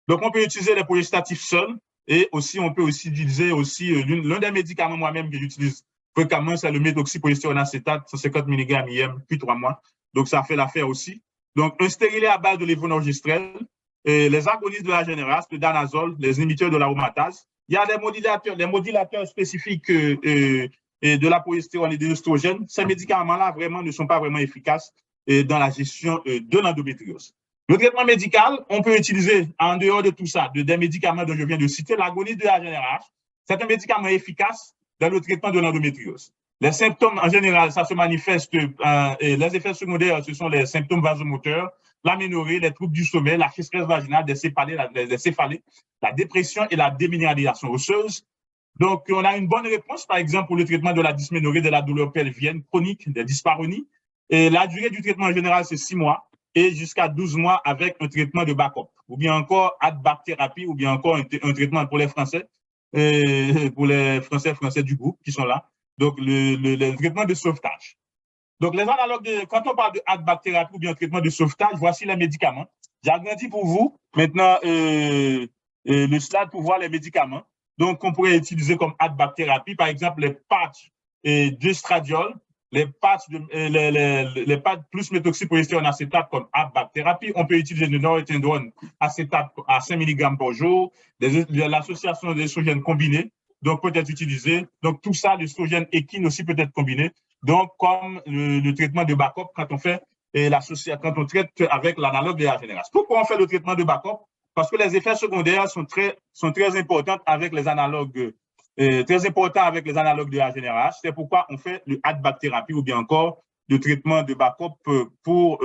Speaker 3: Donc, on peut utiliser les progestatifs seuls et aussi, on peut aussi utiliser l'un des médicaments moi-même que j'utilise fréquemment, c'est le méthoxyprogestérone acétate, 150 mg IM, puis 3 mois. Donc, ça fait l'affaire aussi. Donc, un stérilet à base de lévonorgestrel, les agonistes de la générase, le danazole, les inhibiteurs de l'aromatase. Il y a des modulateurs spécifiques de la progestérone et de l'œstrogène. Ces médicaments-là, vraiment, ne sont pas vraiment efficaces dans la gestion de l'endométriose. Le traitement médical, on peut utiliser, en dehors de tout ça, des médicaments dont je viens de citer, l'agoniste de la générase. C'est un médicament efficace dans le traitement de l'endométriose. Les symptômes, en général, ça se manifeste, les effets secondaires, ce sont les symptômes vasomoteurs, l'aménorrhée, les troubles du sommeil, la sécheresse vaginale, des céphalées, la dépression et la déminéralisation osseuse. Donc, on a une bonne réponse, par exemple, pour le traitement de la dysménorrhée, de la douleur pelvienne chronique, des dyspareunies. Et la durée du traitement, en général, c'est 6 mois et jusqu'à 12 mois avec un traitement de backup, ou bien encore ADBAC-thérapie, ou bien encore un traitement pour les Français, Français du groupe qui sont là. Donc, le traitement de sauvetage. Donc, les analogues quand on parle de ADBAC-thérapie ou bien traitement de sauvetage, voici les médicaments. J'ai agrandi pour vous maintenant le slide pour voir les médicaments. Donc, on pourrait utiliser comme ADBAC-thérapie, par exemple, les patchs d'estradiol, les patchs plus méthoxyprogestérone acétate comme ADBAC-thérapie. On peut utiliser le norethindrone acétate à 5 mg par jour, l'association d'estrogènes combinés, donc peut être utilisé. Donc, tout ça, l'estrogène équine aussi peut être combiné. Donc, comme le traitement de backup quand on fait quand on traite avec l'analogue de la générase. Pourquoi on fait le traitement de backup? Parce que les effets secondaires sont très importants avec les analogues, de la générase. C'est pourquoi on fait le ADBAC-thérapie ou bien encore le traitement de backup pour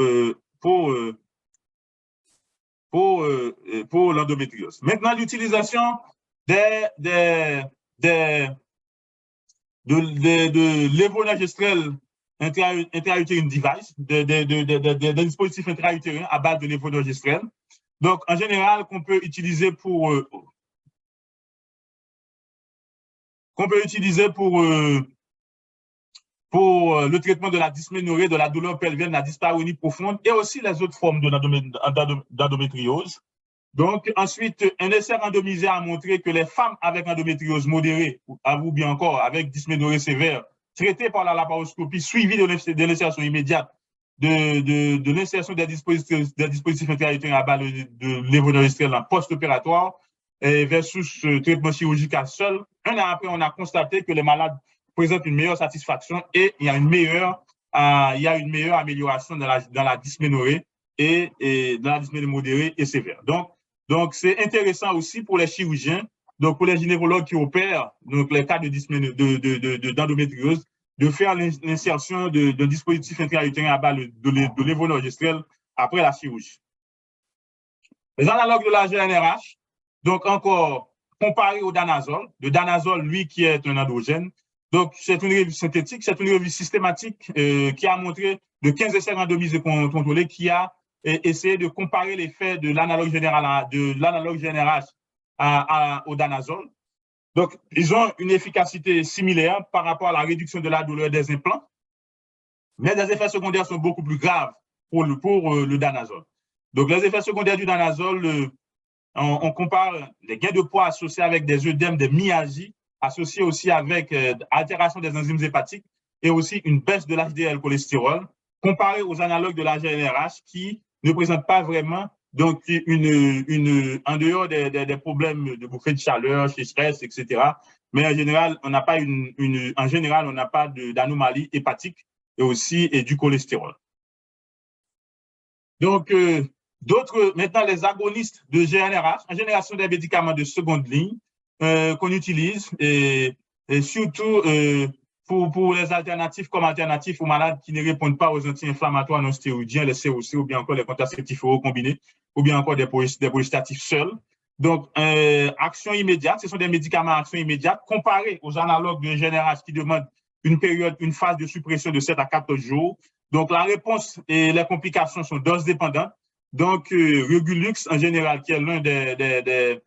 Speaker 3: l'endométriose. Maintenant, l'utilisation de lévonorgestrel intra-utérine device, des dispositifs intra-utérins à base de lévonorgestrel. Donc, en général, qu'on peut utiliser pour pour le traitement de la dysménorrhée, de la douleur pelvienne, la dyspareunie profonde et aussi les autres formes d'endométriose. Donc, ensuite, un essai randomisé a montré que les femmes avec endométriose modérée, ou bien encore avec dysménorrhée sévère, traitées par la laparoscopie, suivies de l'insertion immédiate de l'insertion des dispositifs intra-utérins à base de lévonorgestrel en post-opératoire versus traitement chirurgical seul. Un an après, on a constaté que les malades présentent une meilleure satisfaction et il y a une meilleure amélioration dans la dysménorrhée et dans la dysménorrhée modérée et sévère. Donc, c'est intéressant aussi pour les chirurgiens, donc pour les gynécologues qui opèrent, donc les cas d'endométriose, de faire l'insertion de dispositifs intra-utérins à base de lévonorgestrel après la chirurgie. Les analogues de la GnRH, donc encore comparé au danazole, le danazole, lui, qui est un androgène. Donc, c'est une revue synthétique, c'est une revue systématique qui a montré de 15 essais randomisés contrôlés qui a essayé de comparer l'effet de l'analogue GnRH au danazole. Donc, ils ont une efficacité similaire par rapport à la réduction de la douleur des implants, mais les effets secondaires sont beaucoup plus graves pour le danazole. Donc, les effets secondaires du danazole, on compare les gains de poids associés avec des œdèmes, des myalgies, associés aussi avec altération des enzymes hépatiques et aussi une baisse de l'HDL cholestérol, comparé aux analogues de la GnRH qui ne présentent pas vraiment donc en dehors des problèmes de bouffée de chaleur, sécheresse, etc. Mais en général, on n'a pas d'anomalie hépatique et aussi du cholestérol. Donc, maintenant, les agonistes de GnRH, en génération des médicaments de seconde ligne qu'on utilise et surtout pour les alternatives comme alternatives aux malades qui ne répondent pas aux anti-inflammatoires non stéroïdiens, les COC ou bien encore les contraceptifs oraux combinés ou bien encore des progestatifs seuls. Donc, action immédiate, ce sont des médicaments à action immédiate comparés aux analogues de GnRH qui demandent une phase de suppression de 7 à 14 jours. Donc, la réponse et les complications sont dose dépendantes. Donc, Regulux, en général, qui est l'un des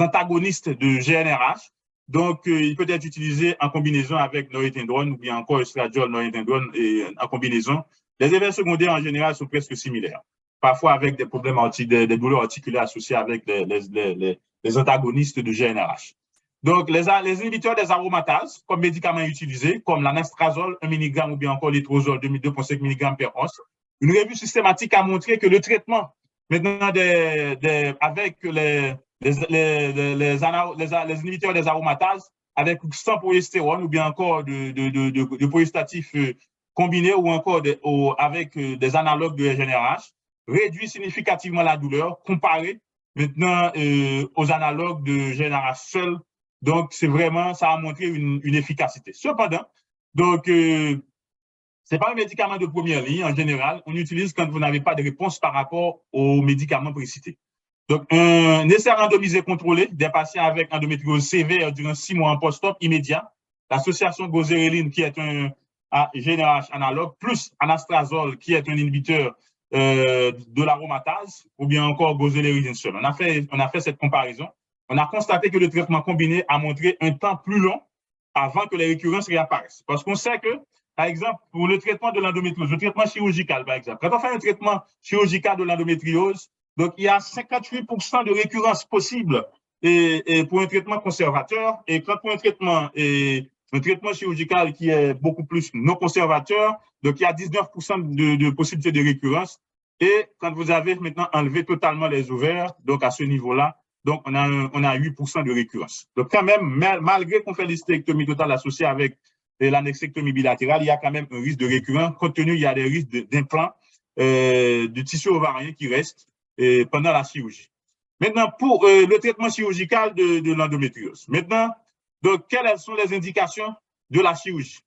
Speaker 3: antagonistes de GnRH, donc, il peut être utilisé en combinaison avec norethindrone ou bien encore estradiol, norethindrone et en combinaison. Les effets secondaires, en général, sont presque similaires. Parfois avec des problèmes, des douleurs articulaires associées avec les antagonistes de GnRH. Donc, les inhibiteurs des aromatases, comme médicaments utilisés, comme l'anastrazole 1 mg ou bien encore l'itrozole 2,5 mg per once. Une revue systématique a montré que le traitement, maintenant, avec les inhibiteurs des aromatases, avec sans progestérone ou bien encore de progestatifs combinés ou encore avec des analogues de GnRH, réduit significativement la douleur comparé maintenant aux analogues de GnRH seul. Donc, c'est vraiment, ça a montré une efficacité. Cependant, donc, c'est pas un médicament de première ligne en général. On utilise quand vous n'avez pas de réponse par rapport aux médicaments précités. Donc, un essai randomisé contrôlé des patients avec endométriose sévère durant 6 mois en post-op immédiat. L'association goséréline, qui est un GnRH analogue, plus anastrazole, qui est un inhibiteur de l'aromatase, ou bien encore goséréline seul. On a fait cette comparaison. On a constaté que le traitement combiné a montré un temps plus long avant que les récurrences réapparaissent. Parce qu'on sait que, par exemple, pour le traitement de l'endométriose, le traitement chirurgical, par exemple, quand on fait un traitement chirurgical de l'endométriose, donc il y a 58% de récurrences possibles et pour un traitement conservateur, et quand pour un traitement chirurgical qui est beaucoup plus non conservateur, donc il y a 19% de possibilités de récurrence. Et quand vous avez maintenant enlevé totalement les ovaires, donc à ce niveau-là, donc on a 8% de récurrence. Donc quand même, malgré qu'on fait l'hystérectomie totale associée avec l'annexectomie bilatérale, il y a quand même un risque de récurrence, compte tenu il y a des risques d'implants de tissu ovarien qui restent pendant la chirurgie. Maintenant, pour le traitement chirurgical de l'endométriose. Maintenant, donc, quelles sont les indications de la chirurgie?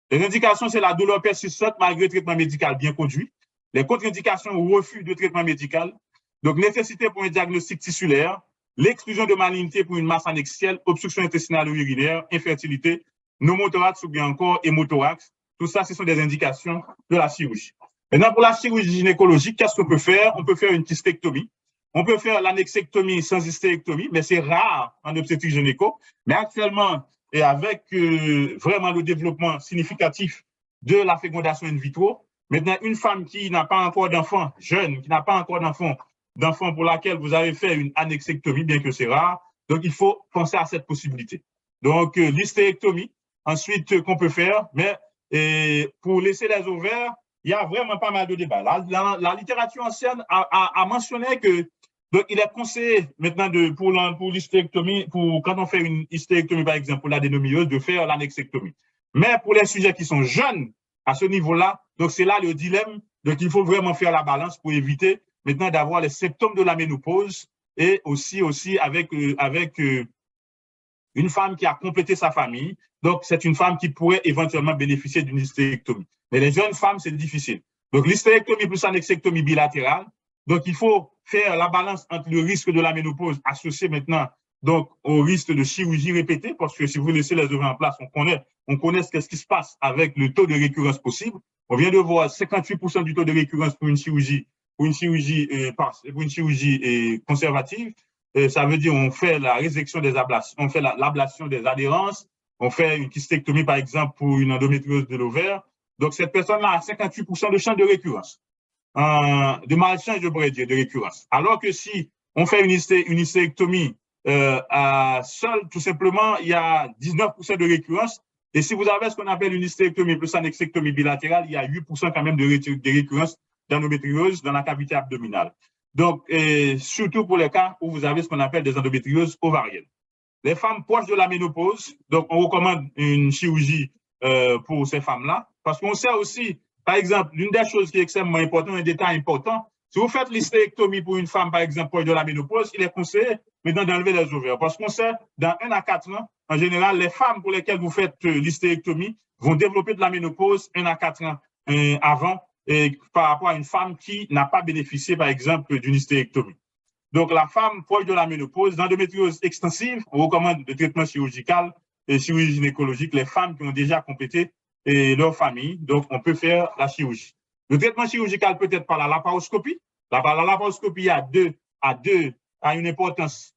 Speaker 3: Les indications, c'est la douleur persistante malgré traitement médical bien conduit. Les contre-indications au refus de traitement médical. Donc, nécessité pour un diagnostic tissulaire, l'exclusion de malignité pour une masse annexielle, obstruction intestinale ou urinaire, infertilité, pneumothorax ou bien encore hémothorax. Tout ça, ce sont des indications de la chirurgie. Maintenant, pour la chirurgie gynécologique, qu'est-ce qu'on peut faire? On peut faire une cystectomie. On peut faire l'annexectomie sans hystérectomie, mais c'est rare en obstétrique gynéco. Mais actuellement, et avec vraiment le développement significatif de la fécondation in vitro, maintenant, une femme qui n'a pas encore d'enfant, jeune, qui n'a pas encore d'enfant pour laquelle vous avez fait une annexectomie, bien que c'est rare, donc il faut penser à cette possibilité. Donc, l'hystérectomie, ensuite, qu'on peut faire, mais pour laisser les ovaires, il y a vraiment pas mal de débats. La littérature ancienne a mentionné que donc, il est conseillé maintenant pour l'hystérectomie, quand on fait une hystérectomie, par exemple, pour l'adénomyose, de faire l'annexectomie. Mais pour les sujets qui sont jeunes, à ce niveau-là, donc c'est là le dilemme. Donc, il faut vraiment faire la balance pour éviter maintenant d'avoir les symptômes de la ménopause et aussi avec une femme qui a complété sa famille. Donc, c'est une femme qui pourrait éventuellement bénéficier d'une hystérectomie. Mais les jeunes femmes, c'est difficile. Donc, l'hystérectomie plus l'annexectomie bilatérale. Donc, il faut faire la balance entre le risque de la ménopause associé maintenant donc, au risque de chirurgie répétée, parce que si vous laissez les ovaires en place, on connaît ce qui se passe avec le taux de récurrence possible. On vient de voir 58% du taux de récurrence pour une chirurgie conservative. Ça veut dire on fait la résection des ablations, on fait l'ablation des adhérences, on fait une hystérectomie, par exemple, pour une endométriose de l'ovaire. Donc, cette personne-là a 58% de chance de récurrence, de malchance, je pourrais dire, de récurrence. Alors que si on fait une hystérectomie seule, tout simplement, il y a 19% de récurrence. Et si vous avez ce qu'on appelle une hystérectomie plus annexectomie bilatérale, il y a 8% quand même de récurrence d'endométriose dans la cavité abdominale. Donc, surtout pour les cas où vous avez ce qu'on appelle des endométrioses ovariennes. Les femmes proches de la ménopause, donc on recommande une chirurgie pour ces femmes-là, parce qu'on sait aussi, par exemple, l'une des choses qui est extrêmement importante, un détail important, si vous faites l'hystérectomie pour une femme, par exemple, proche de la ménopause, il est conseillé maintenant d'enlever les ovaires, parce qu'on sait, dans 1 à 4 ans, en général, les femmes pour lesquelles vous faites l'hystérectomie vont développer de la ménopause 1 à 4 ans avant, par rapport à une femme qui n'a pas bénéficié, par exemple, d'une hystérectomie. Donc, la femme proche de la ménopause, l'endométriose extensive, on recommande le traitement chirurgical et chirurgie gynécologique, les femmes qui ont déjà complété leur famille, donc on peut faire la chirurgie. Le traitement chirurgical peut être par la laparoscopie. La laparoscopie a une importance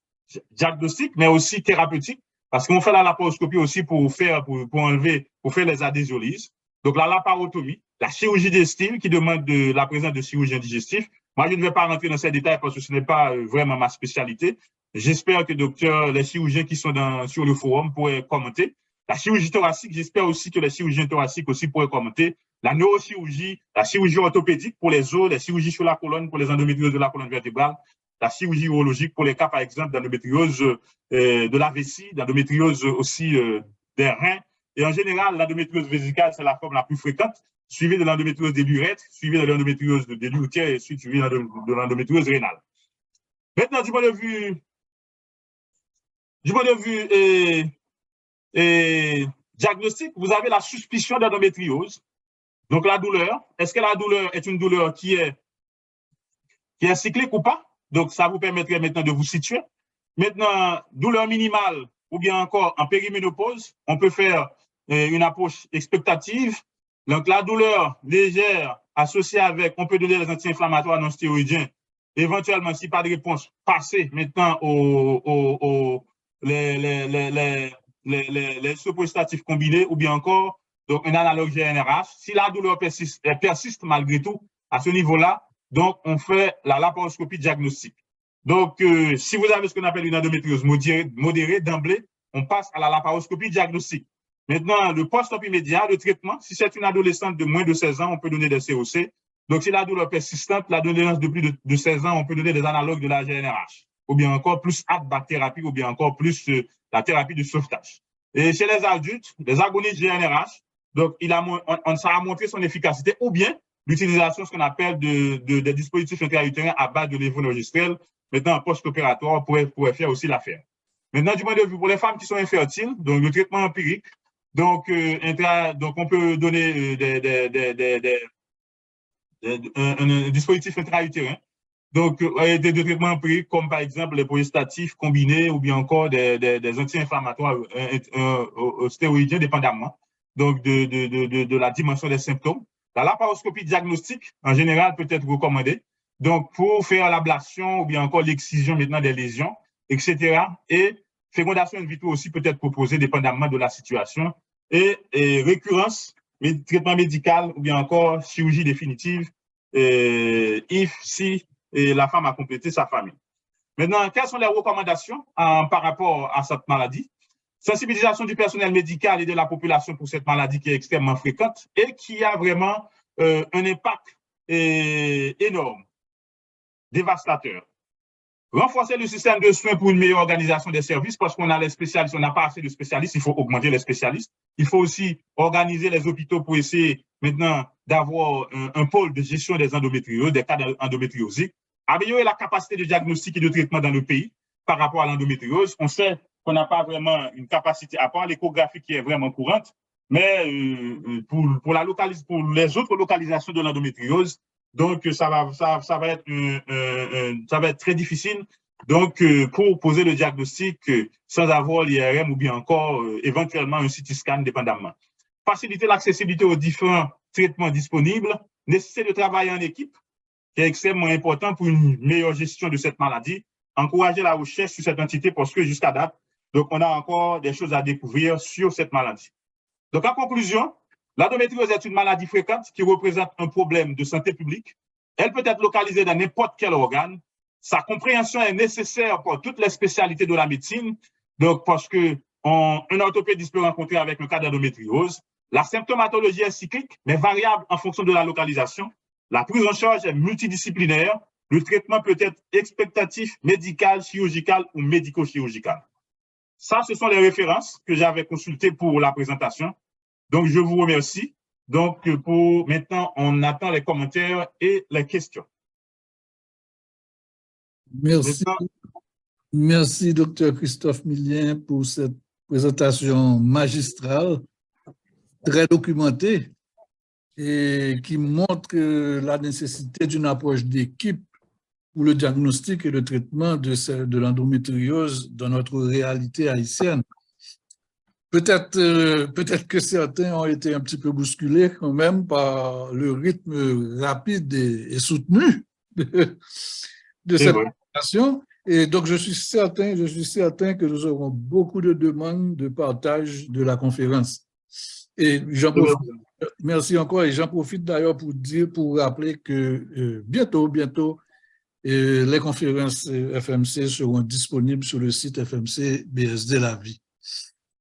Speaker 3: diagnostique, mais aussi thérapeutique, parce qu'on fait la laparoscopie aussi pour faire les adhésiolyses. Donc, la laparotomie, la chirurgie digestive qui demande la présence de chirurgien digestif. Moi, je ne vais pas rentrer dans ces détails parce que ce n'est pas vraiment ma spécialité. J'espère que les chirurgiens qui sont sur le forum pourraient commenter. La chirurgie thoracique, j'espère aussi que les chirurgiens thoraciques aussi pourraient commenter. La neurochirurgie, la chirurgie orthopédique pour les os, les chirurgies sur la colonne pour les endométrioses de la colonne vertébrale, la chirurgie urologique pour les cas, par exemple, d'endométriose de la vessie, d'endométriose aussi des reins. Et en général, l'endométriose vésicale, c'est la forme la plus fréquente, suivie de l'endométriose des l'urètre, suivie de l'endométriose des l'urtière et suivie de l'endométriose rénale. Maintenant, du point de vue diagnostic, vous avez la suspicion d'endométriose. Donc, la douleur, est-ce que la douleur est une douleur qui est cyclique ou pas? Donc, ça vous permettrait maintenant de vous situer. Maintenant, douleur minimale ou bien encore en périménopause, on peut faire une approche expectative. Donc, la douleur légère associée avec, on peut donner les anti-inflammatoires non stéroïdiens. Éventuellement, si pas de réponse, passer maintenant les suppositatifs combinés ou bien encore donc un analogue GnRH. Si la douleur persiste malgré tout à ce niveau-là, donc on fait la laparoscopie diagnostique. Donc, si vous avez ce qu'on appelle une endométriose modérée d'emblée, on passe à la laparoscopie diagnostique. Maintenant, le post-op immédiat, le traitement, si c'est une adolescente de moins de 16 ans, on peut donner des COC. Donc, si la douleur persistante, l'adolescence de plus de 16 ans, on peut donner des analogues de la GnRH, ou bien encore plus ADBAC thérapie, ou bien encore plus la thérapie de sauvetage. Et chez les adultes, les agonistes GnRH, donc ça a montré son efficacité, ou bien l'utilisation, ce qu'on appelle des dispositifs intra-utérins à base de lévonorgestrel, maintenant en post-opératoire pourrait faire aussi l'affaire. Maintenant, du point de vue pour les femmes qui sont infertiles, donc le traitement empirique, donc on peut donner un dispositif intra-utérin, donc des traitements empiriques comme par exemple les progestatifs combinés ou bien encore des anti-inflammatoires stéroïdiens dépendamment donc de la dimension des symptômes. La laparoscopie diagnostique, en général, peut être recommandée. Donc, pour faire l'ablation ou bien encore l'excision maintenant des lésions, etc. Et fécondation in vitro aussi peut être proposée dépendamment de la situation, et récurrence, traitement médical ou bien encore chirurgie définitive, si la femme a complété sa famille. Maintenant, quelles sont les recommandations par rapport à cette maladie? Sensibilisation du personnel médical et de la population pour cette maladie qui est extrêmement fréquente et qui a vraiment un impact énorme, dévastateur. Renforcer le système de soins pour une meilleure organisation des services parce qu'on a les spécialistes, on n'a pas assez de spécialistes, il faut augmenter les spécialistes. Il faut aussi organiser les hôpitaux pour essayer maintenant d'avoir un pôle de gestion des endométrioses, des cas d'endométriose. Améliorer la capacité de diagnostic et de traitement dans le pays par rapport à l'endométriose. On sait qu'on n'a pas vraiment une capacité, à part l'échographie qui est vraiment courante, mais pour les autres localisations de l'endométriose, donc ça va être très difficile. Donc, pour poser le diagnostic sans avoir l'IRM ou bien encore éventuellement un CT scan dépendamment. Faciliter l'accessibilité aux différents traitements disponibles, nécessité de travailler en équipe, qui est extrêmement important pour une meilleure gestion de cette maladie, encourager la recherche sur cette entité parce que jusqu'à date, donc on a encore des choses à découvrir sur cette maladie. Donc, en conclusion, l'endométriose est une maladie fréquente qui représente un problème de santé publique. Elle peut être localisée dans n'importe quel organe. Sa compréhension est nécessaire pour toutes les spécialités de la médecine. Donc, parce que un orthopédiste peut rencontrer avec un cas d'endométriose. La symptomatologie est cyclique, mais variable en fonction de la localisation. La prise en charge est multidisciplinaire. Le traitement peut être expectatif, médical, chirurgical ou médico-chirurgical. Ça, ce sont les références que j'avais consultées pour la présentation. Donc, je vous remercie. Donc, pour maintenant, on attend les commentaires et les questions.
Speaker 2: Merci. Maintenant, merci, Dr. Christophe Millien, pour cette présentation magistrale, très documentée, et qui montre la nécessité d'une approche d'équipe pour le diagnostic et le traitement de l'endométriose dans notre réalité haïtienne. Peut-être que certains ont été un petit peu bousculés quand même par le rythme rapide et soutenu de cette présentation. Et donc, je suis certain que nous aurons beaucoup de demandes de partage de la conférence. Et merci encore. Et j'en profite d'ailleurs pour rappeler que bientôt, les conférences FMC seront disponibles sur le site FMC BSD La Vie.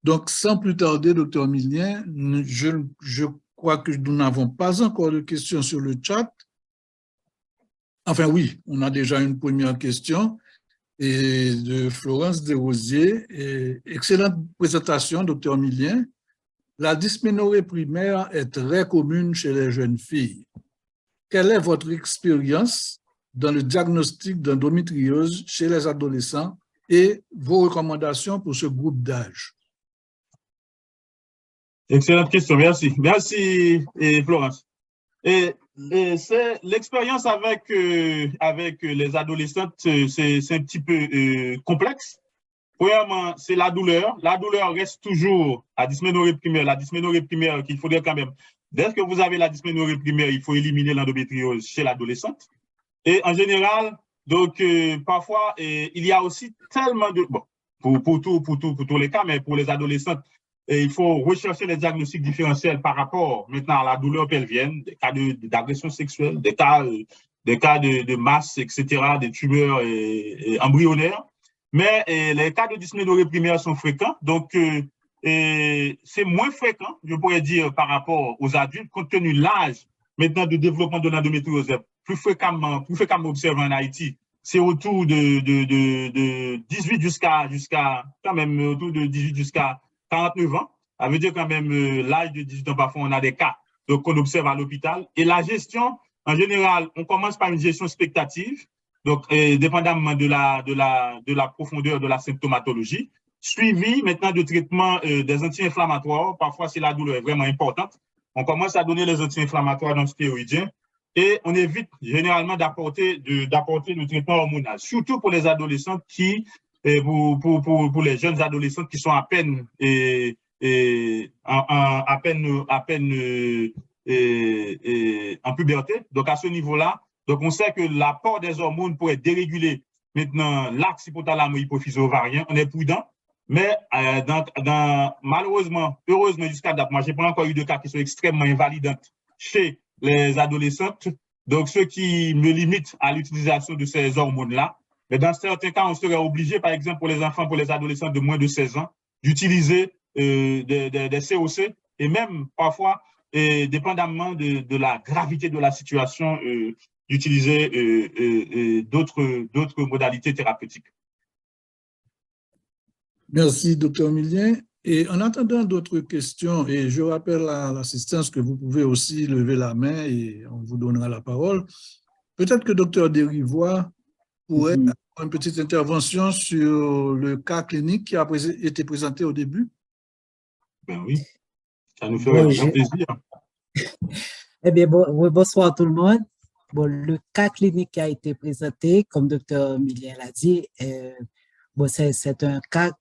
Speaker 2: Donc, sans plus tarder, Dr. Millien, je crois que nous n'avons pas encore de questions sur le chat. Enfin, oui, on a déjà une première question et de Florence Desrosiers. Excellente présentation, Dr. Millien. La dysménorrhée primaire est très commune chez les jeunes filles. Quelle est votre expérience dans le diagnostic d'endométriose chez les adolescents et vos recommandations pour ce groupe d'âge?
Speaker 3: Excellente question, merci. Merci, Florence. Et c'est l'expérience avec les adolescentes, c'est un petit peu complexe. Premièrement, c'est la douleur. La douleur reste toujours la dysménorrhée primaire. La dysménorrhée primaire qu'il faudrait quand même, dès que vous avez la dysménorrhée primaire, il faut éliminer l'endométriose chez l'adolescente. Et en général, donc parfois, il y a aussi tellement de... Bon, pour tous les cas, mais pour les adolescentes, il faut rechercher les diagnostics différentiels par rapport maintenant à la douleur pelvienne, des cas d'agression sexuelle, des cas de masse, etc., des tumeurs embryonnaires. Mais les cas de dysménorrhée primaire sont fréquents, donc c'est moins fréquent, je pourrais dire, par rapport aux adultes, compte tenu de l'âge maintenant de développement de l'endométriose plus fréquemment observé en Haïti. C'est autour de 18 jusqu'à quand même autour de 18 jusqu'à 49 ans. Ça veut dire quand même l'âge de 18 ans, parfois on a des cas qu'on observe à l'hôpital. Et la gestion, en général, on commence par une gestion spectative, donc dépendamment de la profondeur de la symptomatologie, suivi maintenant de traitement des anti-inflammatoires. Parfois, si la douleur est vraiment importante, on commence à donner les anti-inflammatoires non stéroïdiens et on évite généralement d'apporter le traitement hormonal, surtout pour les adolescents pour les jeunes adolescents qui sont à peine en puberté. Donc, à ce niveau-là, donc on sait que l'apport des hormones pourrait déréguler maintenant l'axe hypothalamo-hypophyso-ovarien. On est prudent. Mais malheureusement, heureusement jusqu'à date, moi, je n'ai pas encore eu de cas qui sont extrêmement invalidants chez les adolescentes. Donc, ce qui me limite à l'utilisation de ces hormones-là. Mais dans certains cas, on serait obligé, par exemple, pour les enfants, pour les adolescents de moins de 16 ans, d'utiliser des COC et même parfois, dépendamment de la gravité de la situation, d'utiliser d'autres modalités thérapeutiques.
Speaker 2: Merci, Dr. Millien. Et en attendant d'autres questions, et je rappelle à l'assistance que vous pouvez aussi lever la main et on vous donnera la parole. Peut-être que Dr. Derivoire pourrait avoir une petite intervention sur le cas clinique qui a été présenté au début.
Speaker 3: Ben oui, ça nous ferait grand plaisir.
Speaker 1: Eh bien, bonsoir tout le monde. Bon, le cas clinique qui a été présenté, comme Dr. Millien l'a dit, c'est un cas.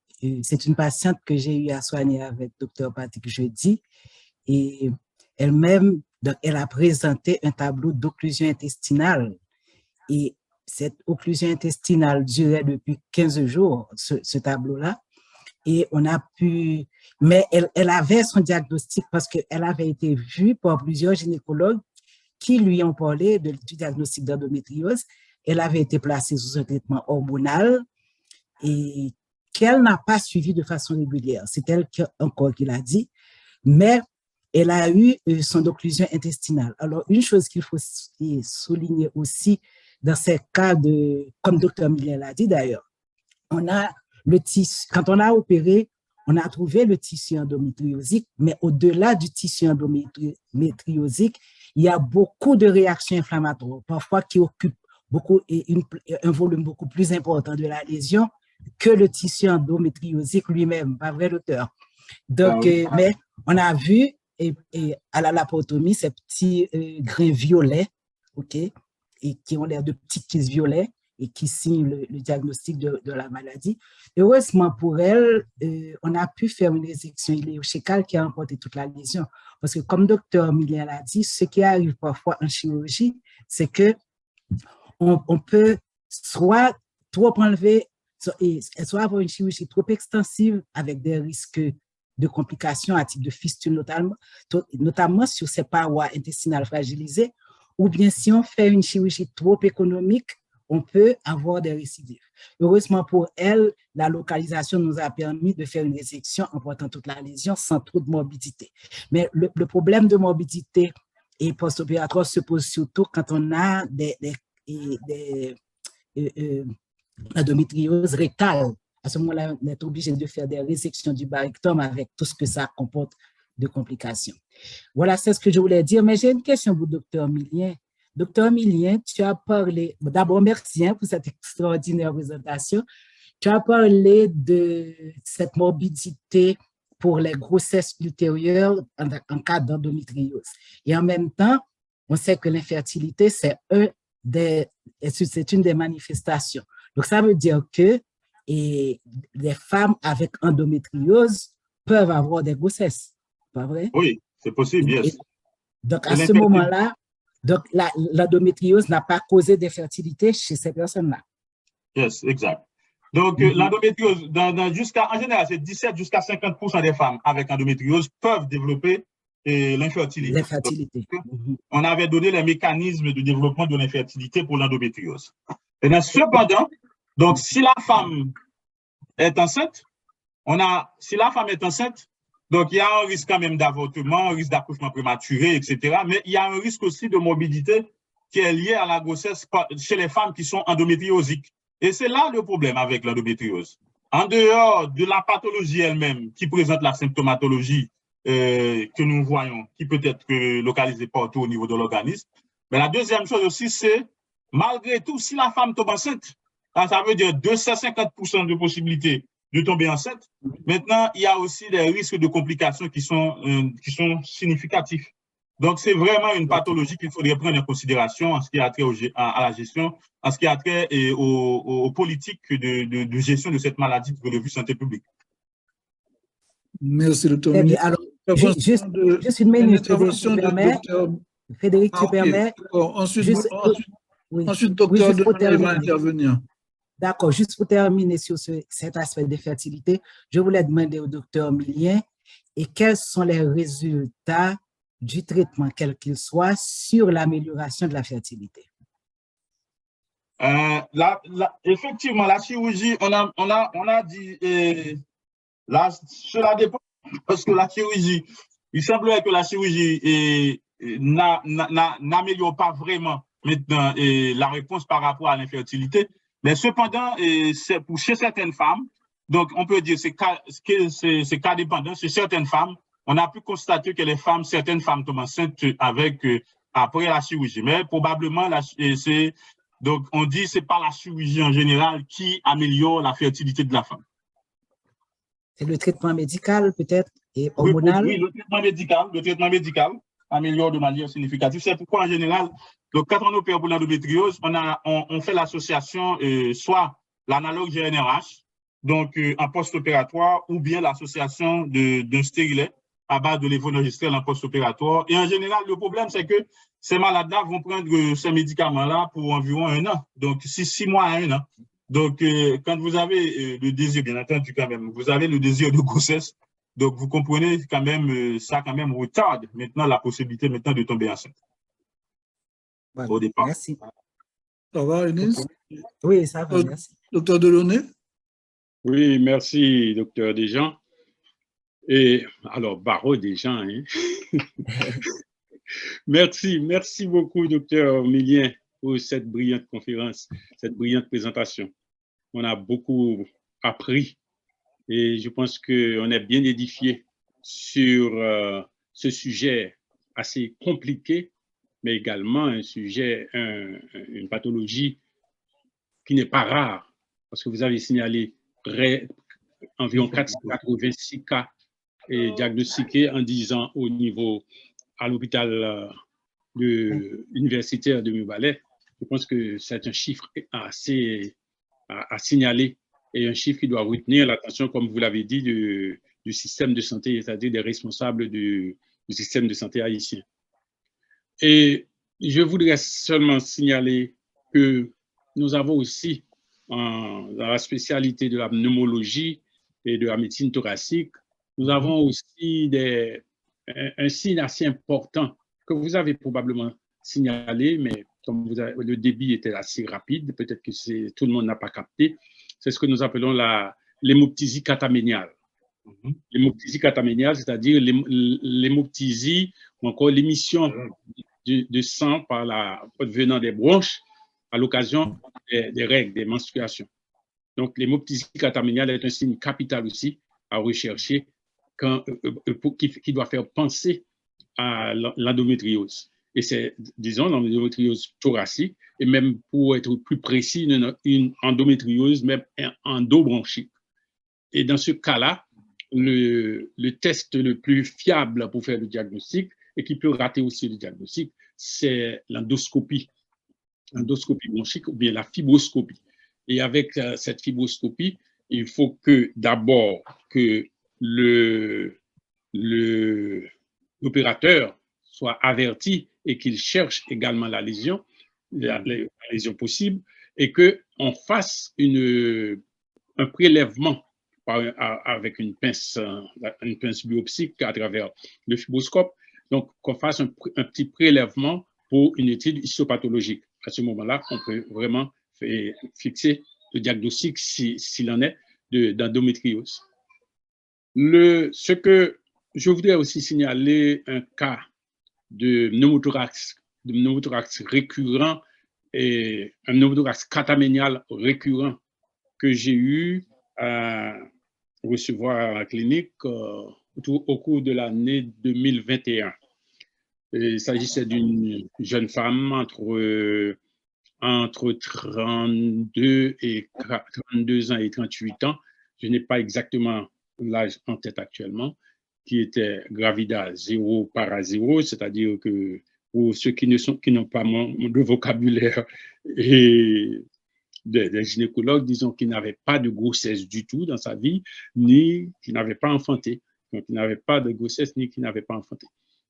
Speaker 1: C'est une patiente que j'ai eu à soigner avec Dr. Patrick jeudi et elle-même, elle a présenté un tableau d'occlusion intestinale et cette occlusion intestinale durait depuis 15 jours, ce tableau-là, et on a pu, mais elle avait son diagnostic parce qu'elle avait été vue par plusieurs gynécologues qui lui ont parlé du diagnostic d'endométriose. Elle avait été placée sous un traitement hormonal et qu'elle n'a pas suivi de façon régulière. C'est elle encore qui l'a dit, mais elle a eu son occlusion intestinale. Alors, une chose qu'il faut souligner aussi dans ces cas comme Dr. Millien l'a dit d'ailleurs, on a le tissu, quand on a opéré, on a trouvé le tissu endométriosique, mais au-delà du tissu endométriosique, il y a beaucoup de réactions inflammatoires, parfois qui occupent un volume beaucoup plus important de la lésion que le tissu endométriosique lui-même, pas vrai, docteur? Donc, mais on a vu à la laparotomie ces petits grains violets, ok, et qui ont l'air de petits kystes violets et qui signent le diagnostic de la maladie. Heureusement pour elle, on a pu faire une résection iléochécale qui a emporté toute la lésion. Parce que comme docteur Millien l'a dit, ce qui arrive parfois en chirurgie, c'est que on peut soit trop enlever, soit avoir une chirurgie trop extensive avec des risques de complications à type de fistule, notamment sur ces parois intestinales fragilisées, ou bien si on fait une chirurgie trop économique, on peut avoir des récidives. Heureusement pour elle, la localisation nous a permis de faire une résection en portant toute la lésion sans trop de morbidité. Mais le problème de morbidité et post-opératoire se pose surtout quand on a des endométriose rectale. À ce moment-là, on est obligé de faire des résections du bas rectum avec tout ce que ça comporte de complications. Voilà, c'est ce que je voulais dire. Mais j'ai une question pour Dr. Millien. Dr. Millien, tu as parlé, d'abord merci pour cette extraordinaire présentation. Tu as parlé de cette morbidité pour les grossesses ultérieures en cas d'endométriose. Et en même temps, on sait que l'infertilité, c'est une des manifestations. Donc, ça veut dire que les femmes avec endométriose peuvent avoir des grossesses, pas vrai?
Speaker 3: Oui, c'est possible, yes.
Speaker 1: Donc, à ce moment-là, l'endométriose n'a pas causé d'infertilité chez ces personnes-là.
Speaker 3: Yes, exact. Donc, l'endométriose, en général, c'est 17 jusqu'à 50% des femmes avec endométriose peuvent développer l'infertilité.
Speaker 1: L'infertilité.
Speaker 3: On avait donné les mécanismes de développement de l'infertilité pour l'endométriose. Cependant, donc, si la femme est enceinte, donc il y a un risque quand même d'avortement, un risque d'accouchement prématuré, etc. Mais il y a un risque aussi de morbidité qui est lié à la grossesse chez les femmes qui sont endométriosiques. Et c'est là le problème avec l'endométriose. En dehors de la pathologie elle-même qui présente la symptomatologie que nous voyons, qui peut être localisée partout au niveau de l'organisme, mais la deuxième chose aussi, c'est malgré tout, si la femme tombe enceinte, ça veut dire 250% de possibilités de tomber enceinte. Maintenant, il y a aussi des risques de complications qui sont significatifs. Donc, c'est vraiment une pathologie qu'il faudrait prendre en considération en ce qui a trait à la gestion, en ce qui a trait aux politiques de gestion de cette maladie du point de vue santé publique.
Speaker 2: Merci, docteur.
Speaker 1: Alors, juste une minute, Frédéric, tu permets?
Speaker 2: Ensuite, docteur Delaney va intervenir.
Speaker 1: D'accord, juste pour terminer sur cet aspect de fertilité, je voulais demander au docteur Milien et quels sont les résultats du traitement, quel qu'il soit, sur l'amélioration de la fertilité.
Speaker 3: Effectivement, la chirurgie, on a dit, cela dépend, parce que la chirurgie, il semblerait que la chirurgie n'améliore pas vraiment maintenant la réponse par rapport à l'infertilité, mais cependant, chez certaines femmes, donc on peut dire c'est cas dépendant, chez certaines femmes, on a pu constater que certaines femmes tombent enceintes après la chirurgie, mais probablement donc on dit c'est pas la chirurgie en général qui améliore la fertilité de la femme.
Speaker 1: C'est le traitement médical peut-être et hormonal?
Speaker 3: Oui, le traitement médical améliore de manière significative. C'est pourquoi en général, donc, quand on opère pour l'endométriose, on fait l'association soit l'analogue GnRH, donc en post-opératoire, ou bien l'association d'un stérilet à base de lévonorgestrel en post-opératoire. Et en général, le problème, c'est que ces malades-là vont prendre ces médicaments-là pour environ 1 an, donc 6 mois à 1 an. Donc, quand vous avez le désir, bien entendu, quand même, vous avez le désir de grossesse, donc vous comprenez quand même, ça quand même retarde maintenant la possibilité maintenant de tomber enceinte.
Speaker 1: Voilà.
Speaker 3: Au départ.
Speaker 1: Merci.
Speaker 2: Ça va, Eunice?
Speaker 1: Oui, ça va, merci.
Speaker 2: Docteur Delaunay?
Speaker 4: Oui, merci, docteur Desjans. Et alors, Barreau Desjans, hein? Merci beaucoup, docteur Milien, pour cette brillante conférence, cette brillante présentation. On a beaucoup appris et je pense qu'on est bien édifié sur ce sujet assez compliqué, mais également un sujet, une pathologie qui n'est pas rare, parce que vous avez signalé environ 486 cas diagnostiqués en 10 ans au niveau à l'hôpital universitaire de Mirebalais. Je pense que c'est un chiffre assez à signaler et un chiffre qui doit retenir l'attention, comme vous l'avez dit, du système de santé, c'est-à-dire des responsables du système de santé haïtien. Et je voudrais seulement signaler que nous avons aussi, dans la spécialité de la pneumologie et de la médecine thoracique, nous avons aussi un signe assez important que vous avez probablement signalé, mais comme le débit était assez rapide, peut-être que tout le monde n'a pas capté, c'est ce que nous appelons l'hémoptysie cataméniale. L'hémoptysie cataméniale, c'est-à-dire l'hémoptysie ou encore l'émission de sang venant des bronches à l'occasion des règles, des menstruations. Donc, l'hémoptysie cataméniale est un signe capital aussi à rechercher qui doit faire penser à l'endométriose. Et c'est, disons, l'endométriose thoracique, et même pour être plus précis, une endométriose, même endobronchique. Et dans ce cas-là, le test le plus fiable pour faire le diagnostic, et qui peut rater aussi le diagnostic, c'est l'endoscopie bronchique ou bien la fibroscopie. Et avec cette fibroscopie, il faut que d'abord que l'opérateur soit averti et qu'il cherche également la lésion possible, et qu'on fasse un prélèvement avec une pince biopsique à travers le fibroscope, donc qu'on fasse un petit prélèvement pour une étude histopathologique. À ce moment-là, on peut vraiment fixer le diagnostic s'il en est d'endométriose. Ce que je voudrais aussi signaler, un cas de pneumothorax récurrent et un pneumothorax cataménial récurrent que j'ai eu à recevoir à la clinique au cours de l'année 2021. Il s'agissait d'une jeune femme entre 32 ans et 38 ans. Je n'ai pas exactement l'âge en tête actuellement, qui était gravida 0 para 0, c'est-à-dire que pour ceux qui n'ont pas de vocabulaire et des gynécologues, disons qu'il n'avait pas de grossesse du tout dans sa vie, ni qu'il n'avait pas enfanté. Donc, il n'avait pas de grossesse, ni qu'il n'avait pas enfanté.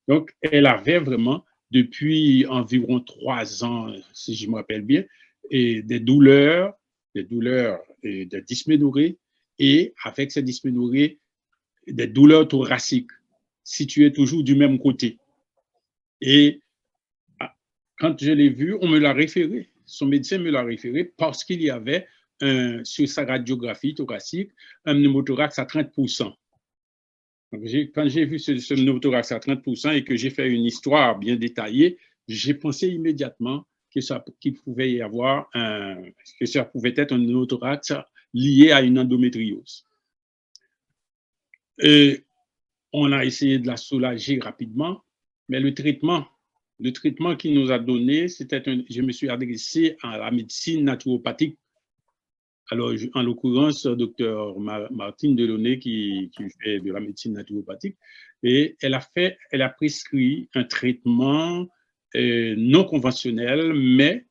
Speaker 4: Donc, elle avait vraiment, depuis environ 3 ans, si je me rappelle bien, et des douleurs des douleurs et des dysménorrhées, et avec ces dysménorrhées, des douleurs thoraciques situées toujours du même côté. Et quand je l'ai vu, on me l'a référé. Son médecin me l'a référé parce qu'il y avait sur sa radiographie thoracique un pneumothorax à 30%. Donc, quand j'ai vu ce pneumothorax à 30% et que j'ai fait une histoire bien détaillée, j'ai pensé immédiatement qu'il pouvait y avoir que ça pouvait être un pneumothorax lié à une endométriose. Et on a essayé de la soulager rapidement, mais le traitement qu'il nous a donné, je me suis adressé à la médecine naturopathique. Alors, en l'occurrence, docteur Martine Delaunay qui fait de la médecine naturopathique, et elle a prescrit un traitement non conventionnel, mais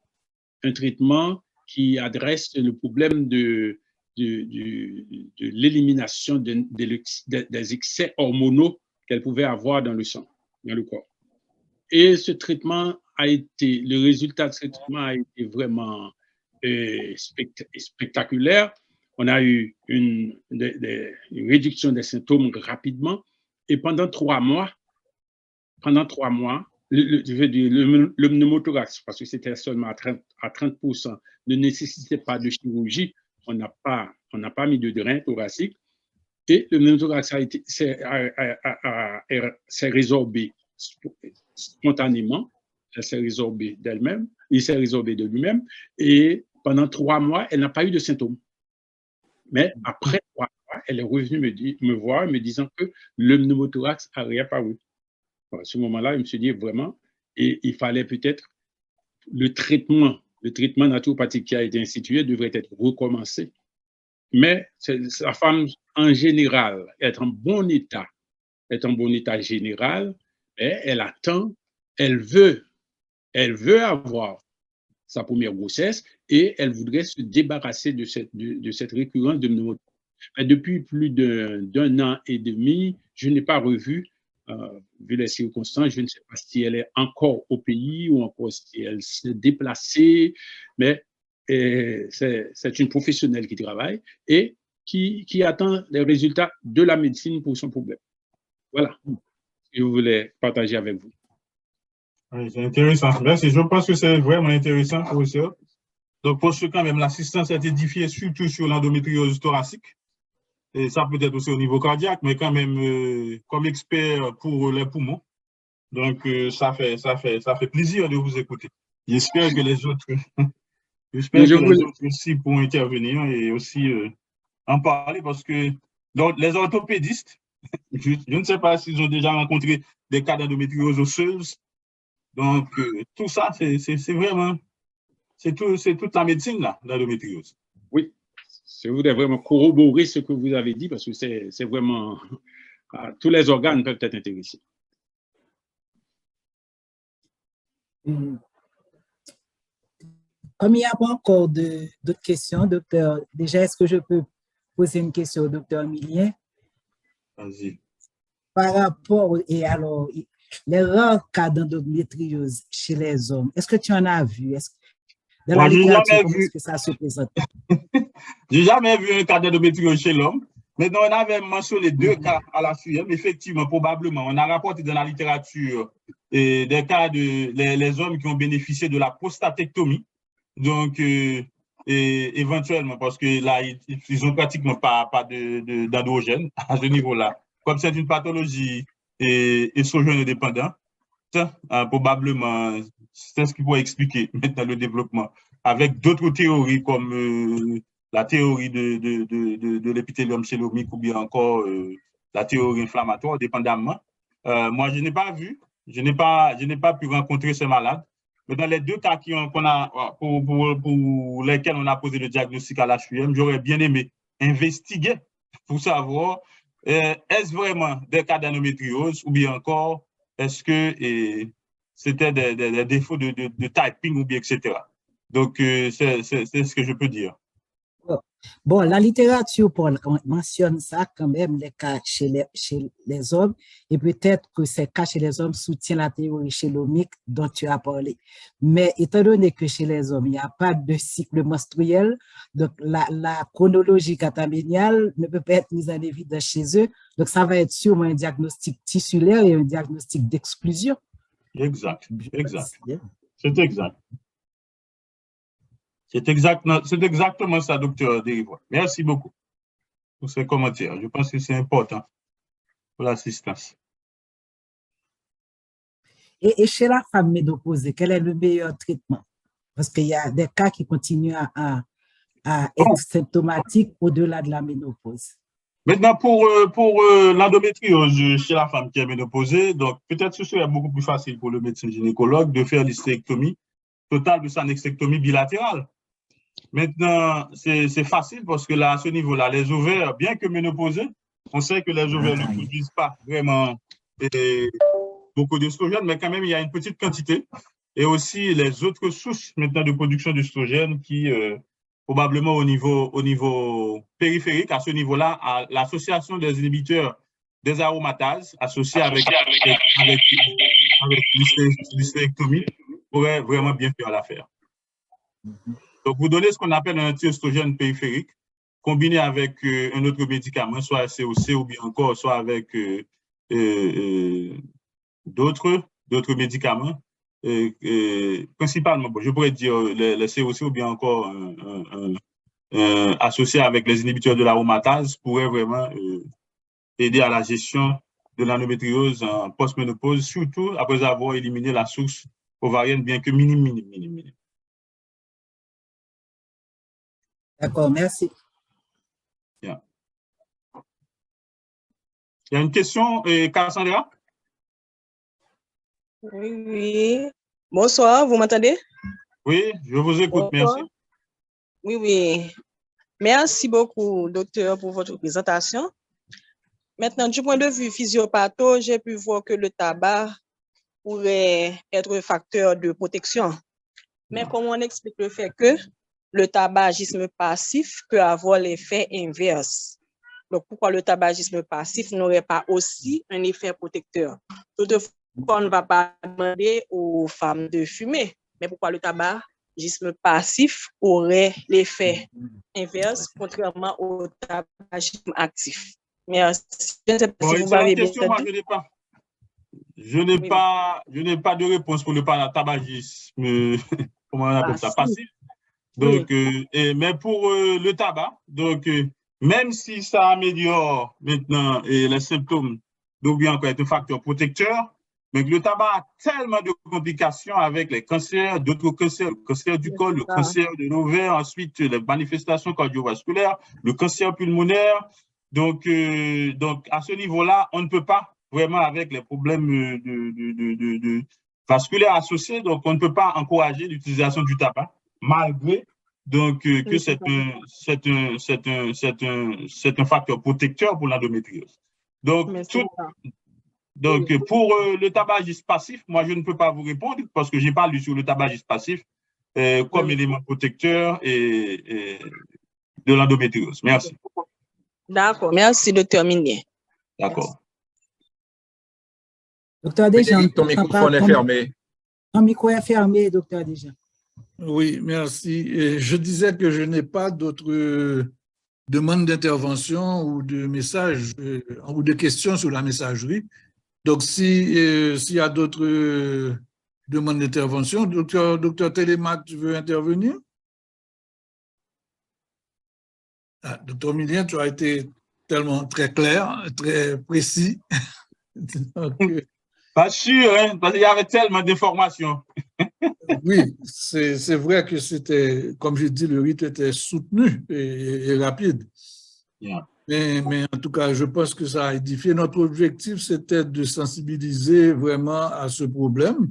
Speaker 4: un traitement qui adresse le problème de l'élimination des excès hormonaux qu'elle pouvait avoir dans le sang, dans le corps. Et ce traitement le résultat de ce traitement a été vraiment spectaculaire. On a eu une réduction des symptômes rapidement, et pendant 3 mois, le pneumothorax, parce que c'était seulement à 30%, ne nécessitait pas de chirurgie. On n'a pas mis de drain thoracique, et le pneumothorax s'est résorbé spontanément, elle s'est résorbée d'elle-même, il s'est résorbé de lui-même, et pendant 3 mois, elle n'a pas eu de symptômes. Mais après 3 mois, elle est revenue me voir, me disant que le pneumothorax a réapparu. À ce moment-là, je me suis dit vraiment, et il fallait peut-être le traitement naturopathique qui a été institué devrait être recommencé. Mais la femme, en général, est en bon état général, et elle attend, elle veut avoir sa première grossesse, et elle voudrait se débarrasser de cette récurrence de pneumothorax. Depuis plus d'un an et demi, je n'ai pas revu, vu les circonstances, je ne sais pas si elle est encore au pays ou encore si elle s'est déplacée, mais c'est une professionnelle qui travaille et qui attend les résultats de la médecine pour son problème. Voilà, je voulais partager avec vous.
Speaker 3: Oui, c'est intéressant. Merci. Je pense que c'est vraiment intéressant, professeur. Donc, pour ce quand même, l'assistance est édifiée surtout sur l'endométriose thoracique. Et ça peut être aussi au niveau cardiaque, mais quand même comme expert pour les poumons. Donc, ça fait plaisir de vous écouter. J'espère que les autres, aussi pourront intervenir et aussi en parler parce que donc, les orthopédistes, je ne sais pas s'ils ont déjà rencontré des cas d'endométriose osseuse. Donc, tout ça, c'est vraiment, c'est toute la médecine, là, l'endométriose.
Speaker 4: Oui, je voudrais vraiment corroborer ce que vous avez dit parce que c'est vraiment, tous les organes peuvent être intéressés.
Speaker 1: Comme il n'y a pas encore d'autres questions, docteur, déjà, est-ce que je peux poser une question au docteur Milien?
Speaker 3: Vas-y.
Speaker 1: Par rapport, et alors, les rares cas d'endométriose chez les hommes, est-ce que tu en as vu? Dans la littérature, comment est-ce que ça se présente?
Speaker 3: J'ai jamais vu un cas d'endométriose chez l'homme. Maintenant, on avait mentionné 2 cas à la suite. Effectivement, probablement, on a rapporté dans la littérature des cas les hommes qui ont bénéficié de la prostatectomie. Donc, éventuellement, parce que là, ils n'ont pratiquement pas d'androgène à ce niveau-là. Comme c'est une pathologie éstrogène dépendante, probablement, c'est ce qui pourrait expliquer maintenant le développement. Avec d'autres théories comme la théorie de l'épithélium chellomique ou bien encore la théorie inflammatoire, dépendamment. Moi, je n'ai pas vu, je n'ai pas pu rencontrer ce malade. Mais dans les 2 cas pour lesquels on a posé le diagnostic à l'HUM, j'aurais bien aimé investiguer pour savoir est-ce vraiment des cas d'endométriose ou bien encore est-ce que c'était des défauts de typing ou bien etc. Donc, c'est ce que je peux dire.
Speaker 1: Bon, la littérature Paul, mentionne ça quand même, les cas chez les hommes, et peut-être que ces cas chez les hommes soutiennent la théorie chélomique dont tu as parlé. Mais étant donné que chez les hommes, il n'y a pas de cycle menstruel, donc la chronologie cataméniale ne peut pas être mise en évidence chez eux, donc ça va être sûrement un diagnostic tissulaire et un diagnostic d'exclusion.
Speaker 3: Exact, exact. C'est exact. C'est exactement ça, docteur Derivoire. Merci beaucoup pour ces commentaires. Je pense que c'est important pour l'assistance.
Speaker 1: Et chez la femme ménopausée, quel est le meilleur traitement? Parce qu'il y a des cas qui continuent à être symptomatiques au-delà de la ménopause.
Speaker 3: Maintenant, pour l'endométriose chez la femme qui est ménopausée, donc peut-être ce serait beaucoup plus facile pour le médecin gynécologue de faire l'hystérectomie totale de sa nextectomie bilatérale. Maintenant, c'est facile parce que là, à ce niveau-là, les ovaires, bien que ménopausés, on sait que les ovaires ne produisent pas vraiment beaucoup d'œstrogène, mais quand même, il y a une petite quantité. Et aussi les autres sources maintenant de production d'œstrogène qui, probablement au niveau périphérique, à ce niveau-là, à l'association des inhibiteurs des aromatases associés avec l'hystérectomie pourrait vraiment bien faire l'affaire. Donc, vous donnez ce qu'on appelle un anti-œstrogène périphérique, combiné avec un autre médicament, soit COC ou bien encore, soit avec d'autres médicaments, principalement, bon, je pourrais dire les COC ou bien encore associés avec les inhibiteurs de l'aromatase pourraient vraiment aider à la gestion de l'endométriose en post-ménopause, surtout après avoir éliminé la source ovarienne, bien que minime.
Speaker 1: D'accord, merci.
Speaker 3: Yeah. Il y a une question, Cassandra?
Speaker 5: Oui. Bonsoir, vous m'entendez?
Speaker 3: Oui, je vous écoute,
Speaker 5: Bonsoir.
Speaker 3: merci.
Speaker 5: Oui. Merci beaucoup, docteur, pour votre présentation. Maintenant, du point de vue physiopatho, j'ai pu voir que le tabac pourrait être un facteur de protection. Mais comment on explique le fait que le tabagisme passif peut avoir l'effet inverse? Donc, pourquoi le tabagisme passif n'aurait pas aussi un effet protecteur? Toutefois, on ne va pas demander aux femmes de fumer, mais pourquoi le tabagisme passif aurait l'effet inverse, contrairement au tabagisme actif? Merci. Je ne sais pas si vous m'avez bien entendu.
Speaker 3: Je n'ai pas de réponse pour le tabagisme, comment on appelle ça, passif. Donc, mais pour le tabac, donc, même si ça améliore maintenant les symptômes, donc bien encore être un facteur protecteur, mais le tabac a tellement de complications avec les cancers, d'autres cancers, le cancer du col, le cancer de l'ovaire, ensuite les manifestations cardiovasculaires, le cancer pulmonaire. Donc à ce niveau-là, on ne peut pas vraiment avec les problèmes vasculaires associés, donc on ne peut pas encourager l'utilisation du tabac, malgré donc que c'est un facteur protecteur pour l'endométriose. Donc, pour le tabagisme passif, moi, je ne peux pas vous répondre parce que je n'ai pas lu sur le tabagisme passif comme élément protecteur de l'endométriose. Merci.
Speaker 5: D'accord. Merci, docteur Minier.
Speaker 3: D'accord.
Speaker 1: Docteur Desjans,
Speaker 6: ton microphone est fermé.
Speaker 1: Ton micro est fermé, docteur Desjans.
Speaker 2: Oui, merci. Et je disais que je n'ai pas d'autres demandes d'intervention ou de messages ou de questions sur la messagerie. Donc, s'il y a d'autres demandes d'intervention, docteur Télémac, tu veux intervenir? Docteur Millien, tu as été tellement très clair, très précis. Donc,
Speaker 3: pas sûr, hein, parce qu'il y avait tellement d'informations.
Speaker 2: Oui, c'est vrai que c'était, comme je dis, le rythme était soutenu et rapide.
Speaker 3: Yeah.
Speaker 2: Mais en tout cas, je pense que ça a édifié. Notre objectif, c'était de sensibiliser vraiment à ce problème.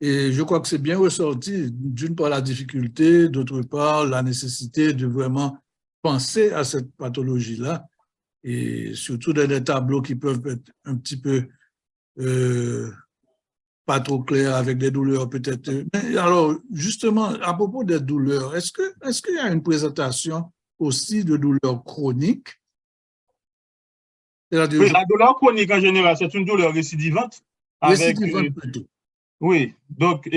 Speaker 2: Et je crois que c'est bien ressorti, d'une part la difficulté, d'autre part la nécessité de vraiment penser à cette pathologie-là, et surtout dans des tableaux qui peuvent être un petit peu pas trop clairs, avec des douleurs peut-être. Alors, justement, à propos des douleurs, est-ce qu'il y a une présentation aussi de douleurs chroniques.
Speaker 3: Oui, la douleur chronique en général, c'est une douleur récidivante.
Speaker 2: Récidivante plutôt.
Speaker 3: Oui, donc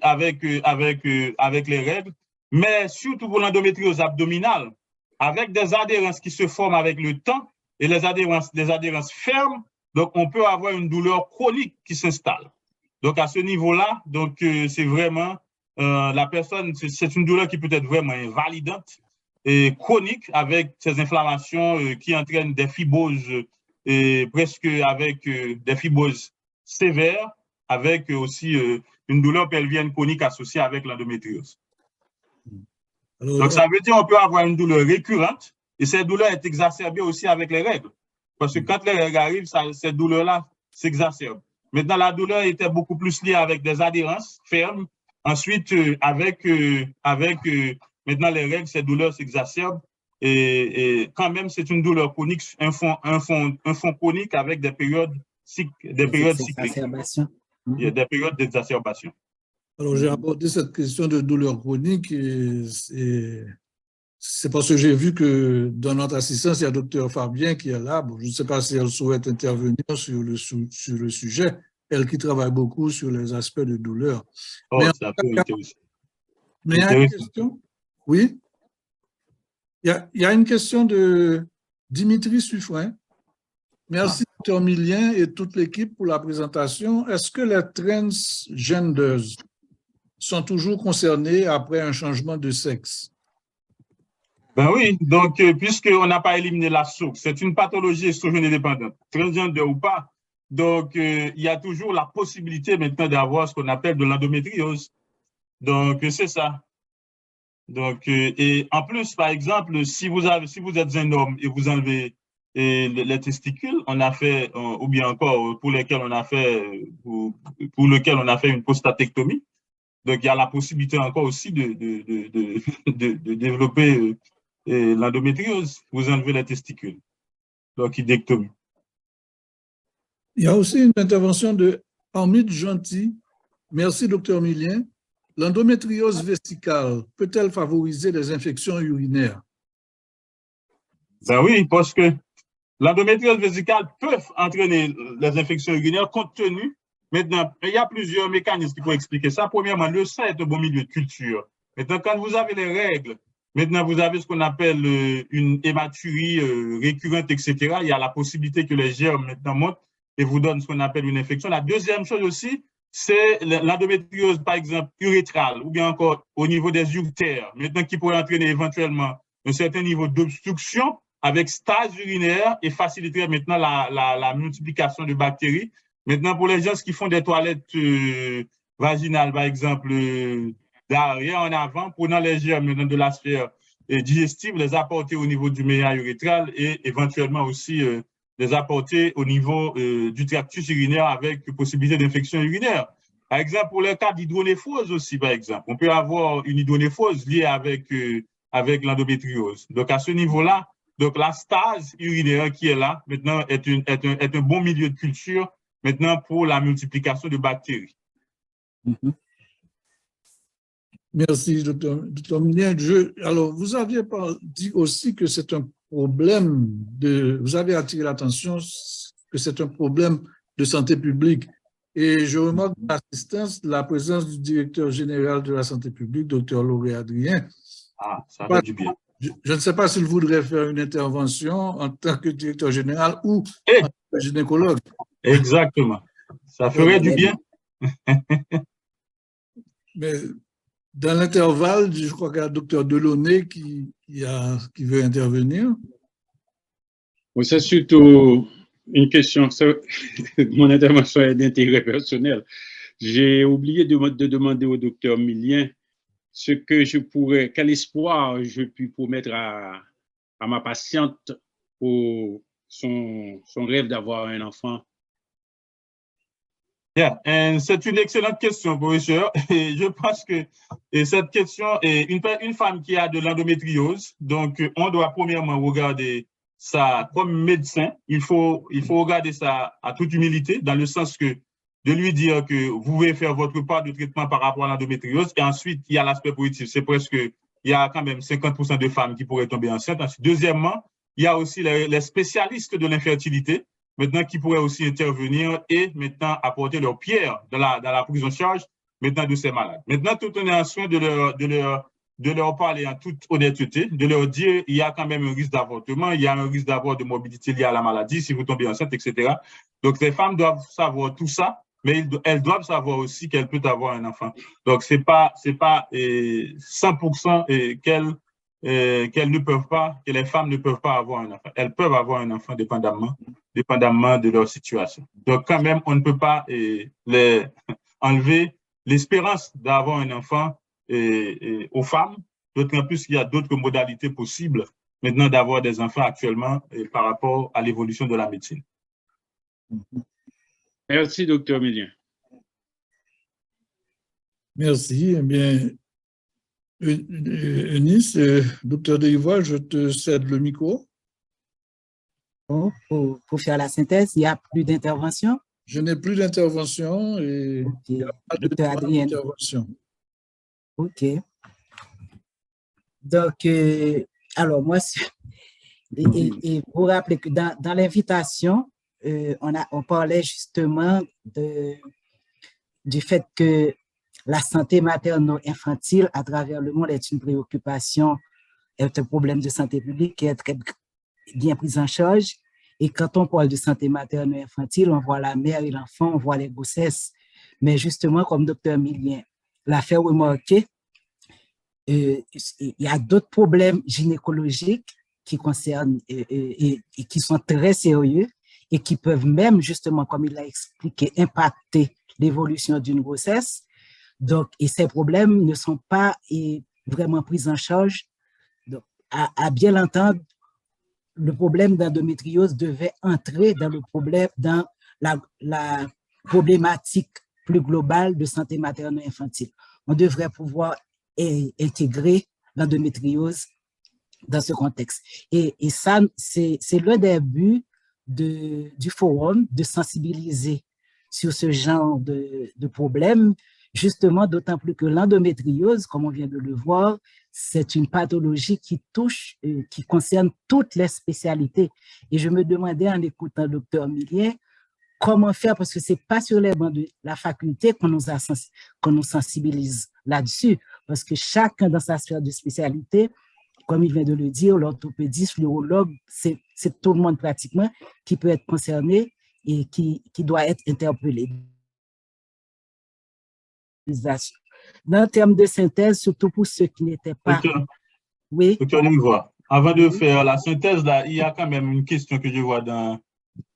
Speaker 3: avec les règles, mais surtout pour l'endométriose abdominale, avec des adhérences qui se forment avec le temps et des adhérences fermes, donc on peut avoir une douleur chronique qui s'installe. Donc à ce niveau-là, donc c'est vraiment la personne, c'est une douleur qui peut être vraiment invalidante et chronique avec ces inflammations qui entraînent des fibroses presque avec des fibroses sévères, avec aussi une douleur pelvienne chronique associée avec l'endométriose. Donc, ça veut dire qu'on peut avoir une douleur récurrente et cette douleur est exacerbée aussi avec les règles. Parce que quand les règles arrivent, cette douleur-là s'exacerbe. Maintenant, la douleur était beaucoup plus liée avec des adhérences fermes. Ensuite, avec maintenant les règles, cette douleur s'exacerbe. Et quand même, c'est une douleur chronique, un fond chronique avec des périodes cycliques. Il y a des périodes d'exacerbation.
Speaker 2: Alors, j'ai abordé cette question de douleur chronique et c'est parce que j'ai vu que dans notre assistance, il y a Dr Fabien qui est là. Bon, je ne sais pas si elle souhaite intervenir sur le sujet, elle qui travaille beaucoup sur les aspects de douleur.
Speaker 3: Oh, c'est intéressant.
Speaker 2: Mais il y a une question? Oui? Il y a une question de Dimitri Suffren. Merci, Dr Millien et toute l'équipe pour la présentation. Est-ce que les transgenders sont toujours concernés après un changement de sexe?
Speaker 3: Ben oui, donc puisqu'on n'a pas éliminé la source, c'est une pathologie estrogène dépendante, transgender ou pas. Donc, il y a toujours la possibilité maintenant d'avoir ce qu'on appelle de l'endométriose. Donc, c'est ça. Donc, et en plus, par exemple, si vous êtes un homme et vous enlevez les testicules, on a fait, ou bien encore pour lequel on a fait une prostatectomie. Donc, il y a la possibilité encore aussi de développer l'endométriose. Vous enlevez les testicules. Donc, hydectomie.
Speaker 2: Il y a aussi une intervention de Hamid Gentil. Merci, Dr Millien. L'endométriose vesicale peut-elle favoriser les infections urinaires?
Speaker 3: Ben oui, parce que l'endométriose vesicale peut entraîner les infections urinaires compte tenu. Maintenant, il y a plusieurs mécanismes qui peuvent expliquer ça. Premièrement, le sang est un bon milieu de culture. Maintenant, quand vous avez les règles, maintenant vous avez ce qu'on appelle une hématurie récurrente, etc. Il y a la possibilité que les germes maintenant montent et vous donnent ce qu'on appelle une infection. La deuxième chose aussi, c'est l'endométriose, par exemple, urétrale ou bien encore au niveau des uretères, maintenant qui pourrait entraîner éventuellement un certain niveau d'obstruction avec stase urinaire et faciliter maintenant la multiplication de bactéries. Maintenant, pour les gens qui font des toilettes vaginales, par exemple, d'arrière en avant, prenant les germes de la sphère digestive, les apporter au niveau du méa urétral et éventuellement aussi les apporter au niveau du tractus urinaire avec possibilité d'infection urinaire. Par exemple, pour le cas d'hydronéphrose aussi, par exemple, on peut avoir une hydronéphrose liée avec l'endométriose. Donc, à ce niveau-là, donc la stase urinaire qui est là, maintenant, est un bon milieu de culture, maintenant, pour la multiplication de bactéries.
Speaker 2: Merci, Dr Millien. Alors, vous aviez dit aussi que c'est un problème vous avez attiré l'attention que c'est un problème de santé publique. Et je remarque dans l'assistance la présence du directeur général de la santé publique, Dr Lauré Adrien.
Speaker 3: Ah, ça fait du bien.
Speaker 2: Je ne sais pas s'il voudrait faire une intervention en tant que directeur général ou en tant que gynécologue.
Speaker 3: Exactement. Ça ferait du bien.
Speaker 2: Mais dans l'intervalle, je crois qu'il y a le docteur Delaunay qui veut intervenir.
Speaker 4: Oui, c'est surtout une question. Mon intervention est d'intérêt personnel. J'ai oublié de demander au docteur Millien quel espoir je puis promettre à ma patiente pour son rêve d'avoir un enfant.
Speaker 3: Yeah. C'est une excellente question, professeur. Et je pense que cette question est une femme qui a de l'endométriose. Donc, on doit premièrement regarder ça comme médecin. Il faut regarder ça à toute humilité, dans le sens que de lui dire que vous pouvez faire votre part de traitement par rapport à l'endométriose. Et ensuite, il y a l'aspect positif. C'est presque il y a quand même 50% de femmes qui pourraient tomber enceintes. Ensuite, deuxièmement, il y a aussi les spécialistes de l'infertilité, maintenant qui pourraient aussi intervenir et maintenant apporter leur pierre dans la prise en charge maintenant de ces malades. Maintenant, tout on est en soin de leur parler en toute honnêteté, de leur dire il y a quand même un risque d'avortement, il y a un risque d'avoir de morbidité liée à la maladie si vous tombez enceinte, etc. Donc, les femmes doivent savoir tout ça, mais elles doivent savoir aussi qu'elles peuvent avoir un enfant. Donc, c'est pas 100% qu'elles ne peuvent pas, que les femmes ne peuvent pas avoir un enfant. Elles peuvent avoir un enfant dépendamment de leur situation. Donc, quand même, on ne peut pas enlever l'espérance d'avoir un enfant aux femmes, d'autant plus qu'il y a d'autres modalités possibles maintenant d'avoir des enfants actuellement par rapport à l'évolution de la médecine.
Speaker 4: Merci, docteur Millien.
Speaker 2: Merci. Eh bien, Eunice, docteur Derivoire, je te cède le micro.
Speaker 1: Bon, pour faire la synthèse, il n'y a plus d'intervention?
Speaker 2: Je n'ai plus d'intervention et il n'y a pas d'intervention.
Speaker 1: OK. Donc, alors moi, et vous rappelez que dans l'invitation, on parlait justement du fait que la santé materno-infantile à travers le monde est une préoccupation, est un problème de santé publique qui est très bien pris en charge. Et quand on parle de santé materno-infantile, on voit la mère et l'enfant, on voit les grossesses. Mais justement, comme docteur Millien l'a fait remarquer, il y a d'autres problèmes gynécologiques qui concernent et qui sont très sérieux et qui peuvent même, justement, comme il l'a expliqué, impacter l'évolution d'une grossesse. Donc, et ces problèmes ne sont pas vraiment pris en charge. Donc, à bien l'entendre, le problème d'endométriose devait entrer dans la problématique plus globale de santé materno-infantile. On devrait pouvoir intégrer l'endométriose dans ce contexte. Et ça, c'est l'un des buts du forum, de sensibiliser sur ce genre de problème, justement, d'autant plus que l'endométriose, comme on vient de le voir, c'est une pathologie qui touche, qui concerne toutes les spécialités. Et je me demandais en écoutant le docteur Millien, comment faire, parce que c'est pas sur les bancs de la faculté qu'on nous sensibilise là-dessus, parce que chacun dans sa sphère de spécialité, comme il vient de le dire, l'orthopédiste, l'urologue, c'est tout le monde pratiquement qui peut être concerné et qui doit être interpellé. Dans le terme de synthèse, surtout pour ceux qui n'étaient pas... Oui.
Speaker 3: Docteur Derivoire, avant de faire la synthèse, là, il y a quand même une question que je vois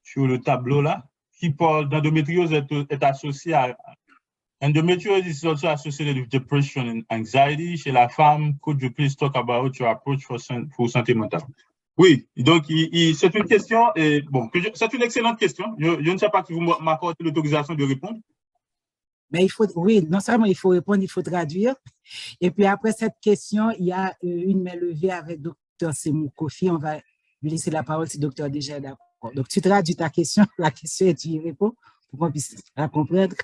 Speaker 3: sur le tableau là, qui parle d'endométriose est associée à... Endometriosis is also associated with depression and anxiety. Chez la femme, could you please talk about your approach for santé mentale? Oui, donc c'est une question, bon, c'est une excellente question. Je ne sais pas si vous m'accordez l'autorisation de répondre.
Speaker 1: Mais oui, non seulement il faut répondre, il faut traduire. Et puis après cette question, il y a une main levée avec Dr. Semou Kofi. On va lui laisser la parole si le docteur déjà est d'accord. Donc, tu traduis ta question, la question et tu y réponds pour qu'on puisse la comprendre.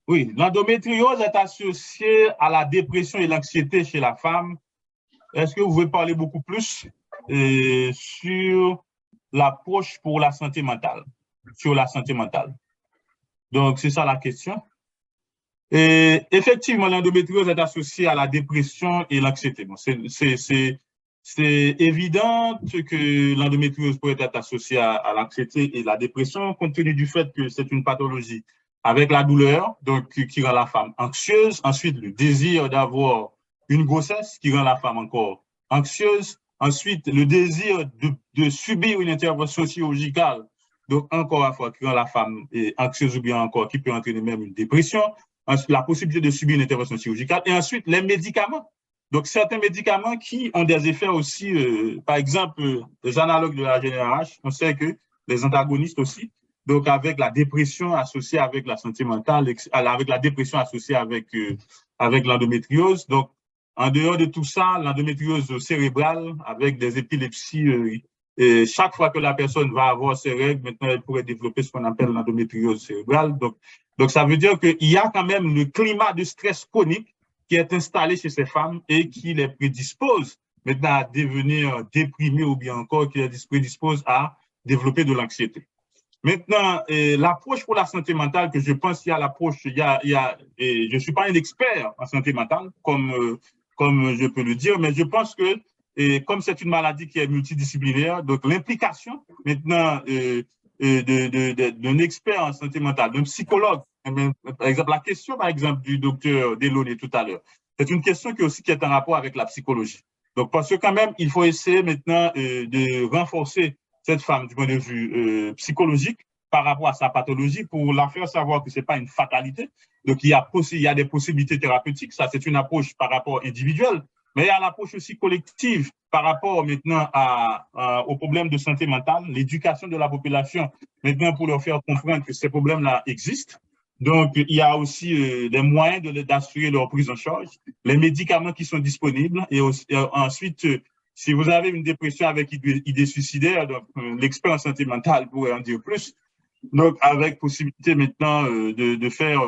Speaker 3: Oui, l'endométriose est associée à la dépression et l'anxiété chez la femme. Est-ce que vous pouvez parler beaucoup plus sur l'approche pour la santé mentale, Donc, c'est ça la question. Et effectivement, l'endométriose est associée à la dépression et l'anxiété. Bon, c'est évident que l'endométriose pourrait être associée à l'anxiété et la dépression, compte tenu du fait que c'est une pathologie avec la douleur, donc qui rend la femme anxieuse. Ensuite, le désir d'avoir une grossesse qui rend la femme encore anxieuse. Ensuite, le désir de subir une intervention chirurgicale, donc encore une fois, qui rend la femme anxieuse ou bien encore qui peut entraîner même une dépression. Ensuite, la possibilité de subir une intervention chirurgicale. Et ensuite, les médicaments. Donc, certains médicaments qui ont des effets aussi, par exemple, les analogues de la GnRH, on sait que les antagonistes aussi, donc avec la dépression associée avec la santé mentale, avec la dépression associée avec l'endométriose. Donc, en dehors de tout ça, l'endométriose cérébrale avec des épilepsies, et chaque fois que la personne va avoir ses règles, maintenant, elle pourrait développer ce qu'on appelle l'endométriose cérébrale. Donc, ça veut dire qu'il y a quand même le climat de stress chronique qui est installé chez ces femmes et qui les prédispose maintenant à devenir déprimées ou bien encore qui les prédispose à développer de l'anxiété. Maintenant, l'approche pour la santé mentale, que je pense qu'il y a l'approche, et je ne suis pas un expert en santé mentale, comme je peux le dire, mais je pense que, comme c'est une maladie qui est multidisciplinaire, donc l'implication maintenant d'un expert en santé mentale, d'un psychologue, par exemple, la question, par exemple, du docteur Delaunay tout à l'heure, c'est une question qui est en rapport avec la psychologie. Donc, parce que quand même, il faut essayer maintenant de renforcer cette femme du point de vue psychologique par rapport à sa pathologie pour la faire savoir que ce n'est pas une fatalité. Donc, il y a des possibilités thérapeutiques. Ça, c'est une approche par rapport individuelle. Mais il y a l'approche aussi collective par rapport maintenant aux problèmes de santé mentale, l'éducation de la population, maintenant pour leur faire comprendre que ces problèmes-là existent. Donc, il y a aussi des moyens d'assurer leur prise en charge, les médicaments qui sont disponibles et ensuite, si vous avez une dépression avec idée suicidaire, l'expert en santé mentale pourrait en dire plus. Donc, avec possibilité maintenant de faire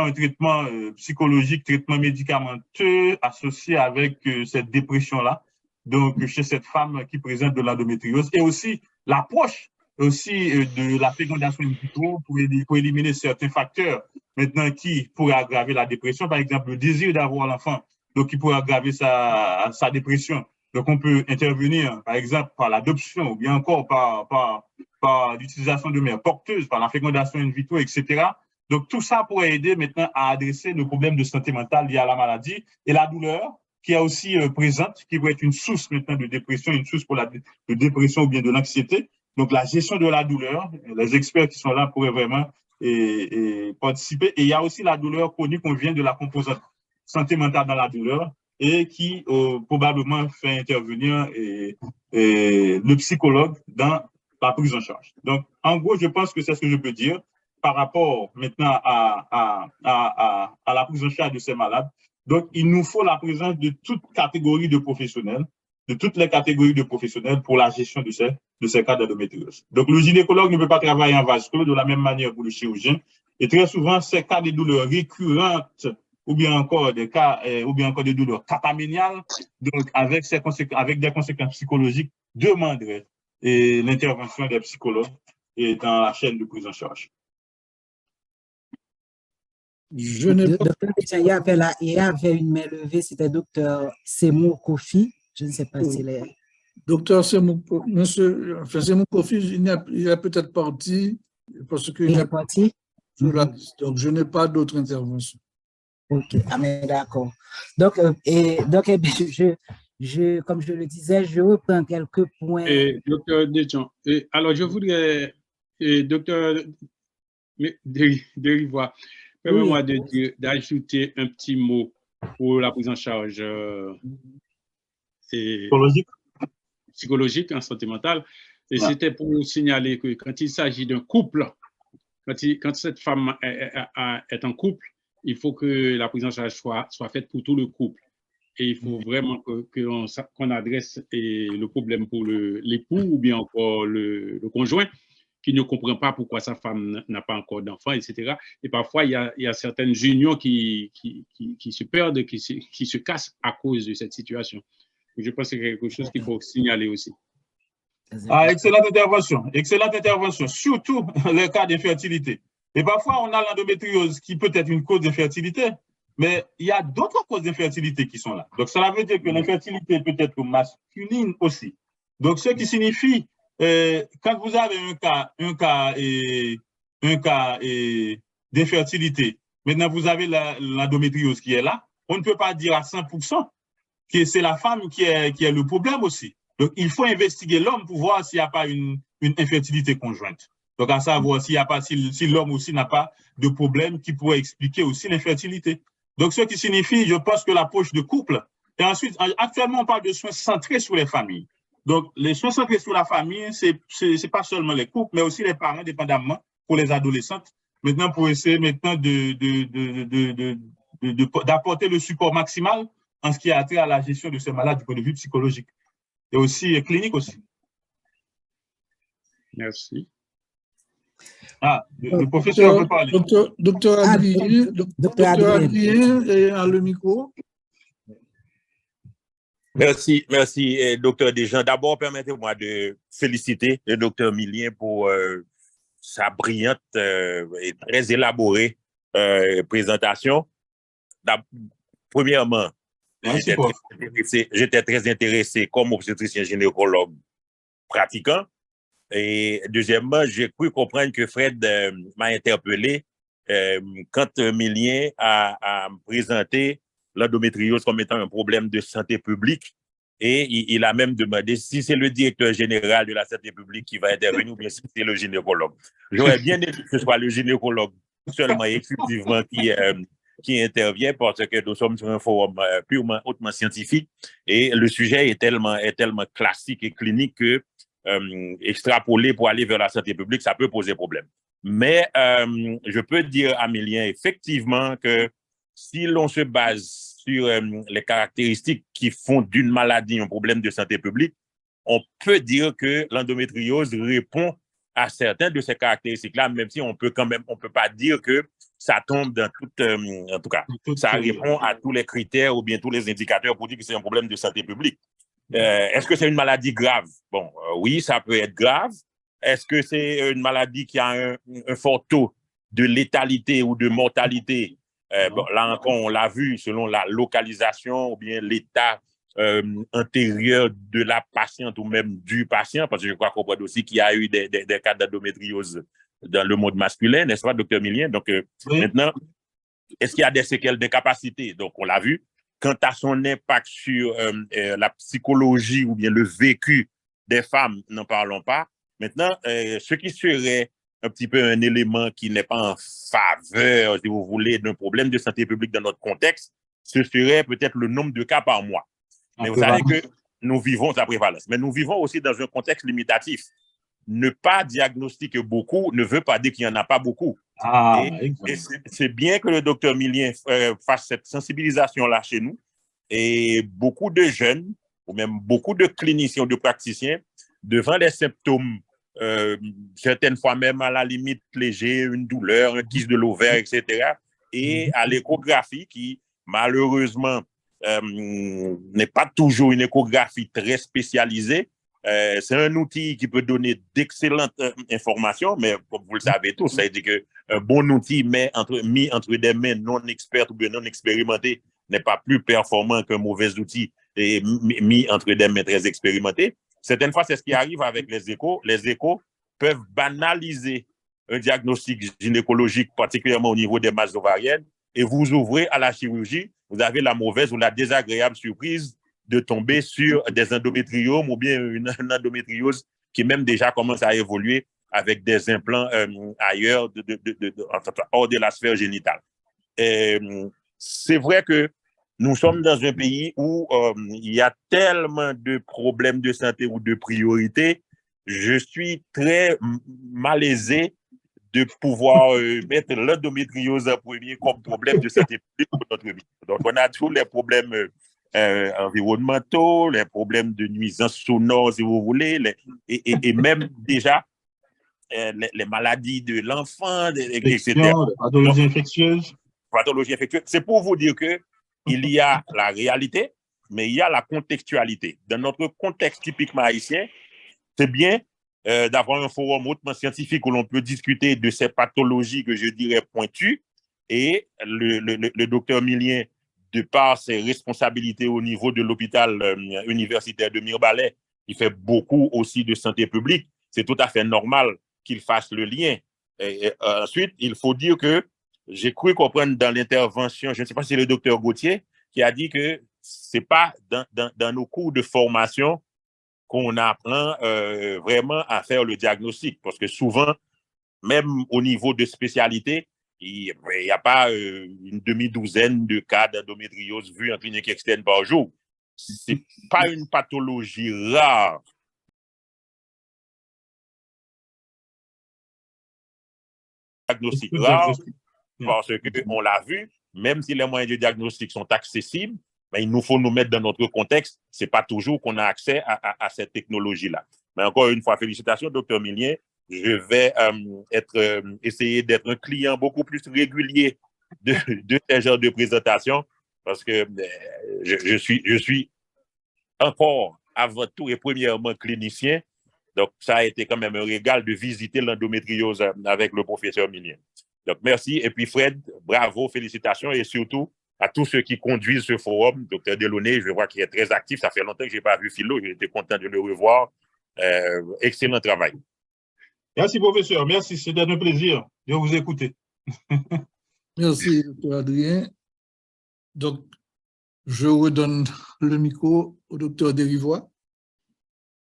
Speaker 3: un traitement psychologique, traitement médicamenteux associé avec cette dépression-là. Donc, chez cette femme qui présente de l'endométriose et aussi l'approche aussi de la fécondation in vitro pour éliminer certains facteurs maintenant qui pourraient aggraver la dépression. Par exemple, le désir d'avoir l'enfant, donc qui pourrait aggraver sa dépression. Donc, on peut intervenir, par exemple, par l'adoption ou bien encore par l'utilisation de mères porteuses, par la fécondation in vitro, etc. Donc, tout ça pourrait aider maintenant à adresser le problème de santé mentale lié à la maladie et la douleur qui est aussi présente, qui pourrait être une source maintenant de dépression, une source pour de dépression ou bien de l'anxiété. Donc, la gestion de la douleur, les experts qui sont là pourraient vraiment participer. Et il y a aussi la douleur chronique, on vient de la composante santé mentale dans la douleur et qui probablement fait intervenir le psychologue dans la prise en charge. Donc, en gros, je pense que c'est ce que je peux dire par rapport maintenant à la prise en charge de ces malades. Donc, il nous faut la présence de toute catégorie de professionnels, de toutes les catégories de professionnels pour la gestion de ces cas d'endométriose. Donc, le gynécologue ne peut pas travailler en vase clos de la même manière que le chirurgien. Et très souvent, ces cas de douleurs récurrentes ou bien encore des cas, ou bien encore des douleurs cataméniales, donc avec des conséquences psychologiques, demanderaient l'intervention des psychologues dans la chaîne de prise en charge.
Speaker 2: Je n'ai pas...
Speaker 1: Il y avait une main levée, c'était docteur Semour Kofi. Je ne sais pas s'il est...
Speaker 2: Docteur Semour Kofi, il est peut-être parti parce qu'il est
Speaker 1: parti.
Speaker 2: Donc, je n'ai pas d'autres interventions.
Speaker 1: Ok, mais d'accord. Donc, comme je le disais, je reprends quelques points.
Speaker 4: Docteur Deschamps, alors je voudrais, docteur Derivoire, permettez-moi d'ajouter un petit mot pour la prise en charge psychologique en santé mentale. Et c'était pour nous signaler que quand il s'agit d'un couple, quand cette femme est en couple, il faut que la prise en charge soit faite pour tout le couple. Et il faut vraiment qu'on adresse le problème pour l'époux ou bien encore le conjoint qui ne comprend pas pourquoi sa femme n'a pas encore d'enfant, etc. Et parfois, il y a certaines unions qui se perdent, qui se cassent à cause de cette situation. Et je pense que c'est quelque chose qu'il faut signaler aussi.
Speaker 3: Excellente intervention, surtout les cas d'infertilité. Et parfois, on a l'endométriose qui peut être une cause d'infertilité, mais il y a d'autres causes d'infertilité qui sont là. Donc, cela veut dire que l'infertilité peut être masculine aussi. Donc, ce qui signifie, quand vous avez un cas d'infertilité, maintenant vous avez l'endométriose qui est là, on ne peut pas dire à 100% que c'est la femme qui est le problème aussi. Donc, il faut investiguer l'homme pour voir s'il n'y a pas une infertilité conjointe. Donc, à savoir si l'homme aussi n'a pas de problème qui pourrait expliquer aussi l'infertilité. Donc, ce qui signifie, je pense que l'approche de couple, et ensuite, actuellement, on parle de soins centrés sur les familles. Donc, les soins centrés sur la famille, c'est pas seulement les couples, mais aussi les parents, dépendamment, pour les adolescentes. Maintenant, pour essayer maintenant d'apporter le support maximal en ce qui a trait à la gestion de ces malades du point de vue psychologique et aussi clinique aussi.
Speaker 4: Merci.
Speaker 3: Ah, le professeur veut parler.
Speaker 2: Docteur Adrien,
Speaker 1: Docteur Adrien
Speaker 2: a le micro.
Speaker 6: Merci, docteur Desjans. D'abord, permettez-moi de féliciter le docteur Millien pour sa brillante et très élaborée présentation. Premièrement, j'étais très intéressé comme obstétricien gynécologue pratiquant. Et deuxièmement, j'ai cru comprendre que Fred m'a interpellé quand Millien a présenté l'endométriose comme étant un problème de santé publique. Et il a même demandé si c'est le directeur général de la santé publique qui va intervenir ou bien si c'est le gynécologue. J'aurais bien aimé que ce soit le gynécologue seulement et exclusivement qui intervient parce que nous sommes sur un forum purement hautement scientifique et le sujet est tellement classique et clinique que extrapoler pour aller vers la santé publique, ça peut poser problème. Mais je peux dire à Millien effectivement que si l'on se base sur les caractéristiques qui font d'une maladie un problème de santé publique, on peut dire que l'endométriose répond à certaines de ces caractéristiques-là, même si on peut pas dire que ça tombe dans en tout cas, ça répond à tous les critères ou bien tous les indicateurs pour dire que c'est un problème de santé publique. Est-ce que c'est une maladie grave? Bon, oui, ça peut être grave. Est-ce que c'est une maladie qui a un fort taux de létalité ou de mortalité? Bon, là encore, on l'a vu selon la localisation ou bien l'état antérieur de la patiente ou même du patient, parce que je crois qu'on voit aussi qu'il y a eu des cas d'endométriose dans le monde masculin, n'est-ce pas, docteur Millien? Donc, oui. Maintenant, est-ce qu'il y a des séquelles de capacité? Donc, on l'a vu. Quant à son impact sur la psychologie ou bien le vécu des femmes, n'en parlons pas. Maintenant, ce qui serait un petit peu un élément qui n'est pas en faveur, si vous voulez, d'un problème de santé publique dans notre contexte, ce serait peut-être le nombre de cas par mois. Mais vous savez que nous vivons la prévalence, mais nous vivons aussi dans un contexte limitatif. Ne pas diagnostiquer beaucoup ne veut pas dire qu'il n'y en a pas beaucoup. Et c'est bien que le docteur Millien fasse cette sensibilisation-là chez nous. Et beaucoup de jeunes, ou même beaucoup de cliniciens ou de praticiens, devant les symptômes, certaines fois même à la limite légers, une douleur, un kyste de l'ovaire, etc. Et à l'échographie qui, malheureusement, n'est pas toujours une échographie très spécialisée. C'est un outil qui peut donner d'excellentes informations, mais comme vous le savez tous, ça veut dire qu'un bon outil mis entre des mains non expertes ou bien non expérimentées n'est pas plus performant qu'un mauvais outil mis entre des mains très expérimentées. Certaines fois, c'est ce qui arrive avec les échos. Les échos peuvent banaliser un diagnostic gynécologique, particulièrement au niveau des masses ovariennes, et vous ouvrez à la chirurgie, vous avez la mauvaise ou la désagréable surprise de tomber sur des endométriomes ou bien une endométriose qui même déjà commence à évoluer avec des implants ailleurs, hors de la sphère génitale. C'est vrai que nous sommes dans un pays où il y a tellement de problèmes de santé ou de priorités. Je suis très malaisé de pouvoir mettre l'endométriose en premier comme problème de santé publique pour notre vie. Donc, on a tous les problèmes environnementaux, les problèmes de nuisances sonores, si vous voulez, et même déjà les maladies de l'enfant, etc.
Speaker 3: Pathologies infectieuses.
Speaker 6: Pathologies infectieuses. C'est pour vous dire que il y a la réalité, mais il y a la contextualité. Dans notre contexte typiquement haïtien, c'est bien d'avoir un forum hautement scientifique où l'on peut discuter de ces pathologies que je dirais pointues, et le docteur Millien, de par ses responsabilités au niveau de l'hôpital universitaire de Mirebalais, il fait beaucoup aussi de santé publique. C'est tout à fait normal qu'il fasse le lien. Ensuite, il faut dire que j'ai cru comprendre dans l'intervention, je ne sais pas si c'est le docteur Gauthier, qui a dit que ce n'est pas dans nos cours de formation qu'on apprend vraiment à faire le diagnostic. Parce que souvent, même au niveau de spécialité, il n'y a pas une demi-douzaine de cas d'endométriose vus en clinique externe par jour. Ce n'est pas une pathologie rare. Diagnostic rare, parce qu'on l'a vu, même si les moyens de diagnostic sont accessibles, mais il nous faut nous mettre dans notre contexte. Ce n'est pas toujours qu'on a accès à cette technologie-là. Mais encore une fois, félicitations, docteur Millien. je vais essayer d'être un client beaucoup plus régulier de ce genre de présentation parce que je suis encore avant tout et premièrement clinicien. Donc, ça a été quand même un régal de visiter l'endométriose avec le professeur Millien. Donc, merci. Et puis, Fred, bravo, félicitations et surtout à tous ceux qui conduisent ce forum. Docteur Delaunay, je vois qu'il est très actif. Ça fait longtemps que je n'ai pas vu Philo. J'étais content de le revoir. Excellent travail.
Speaker 3: Merci, professeur. Merci. C'était un plaisir de vous écouter.
Speaker 2: Merci, docteur Adrien. Donc, je redonne le micro au docteur Derivois.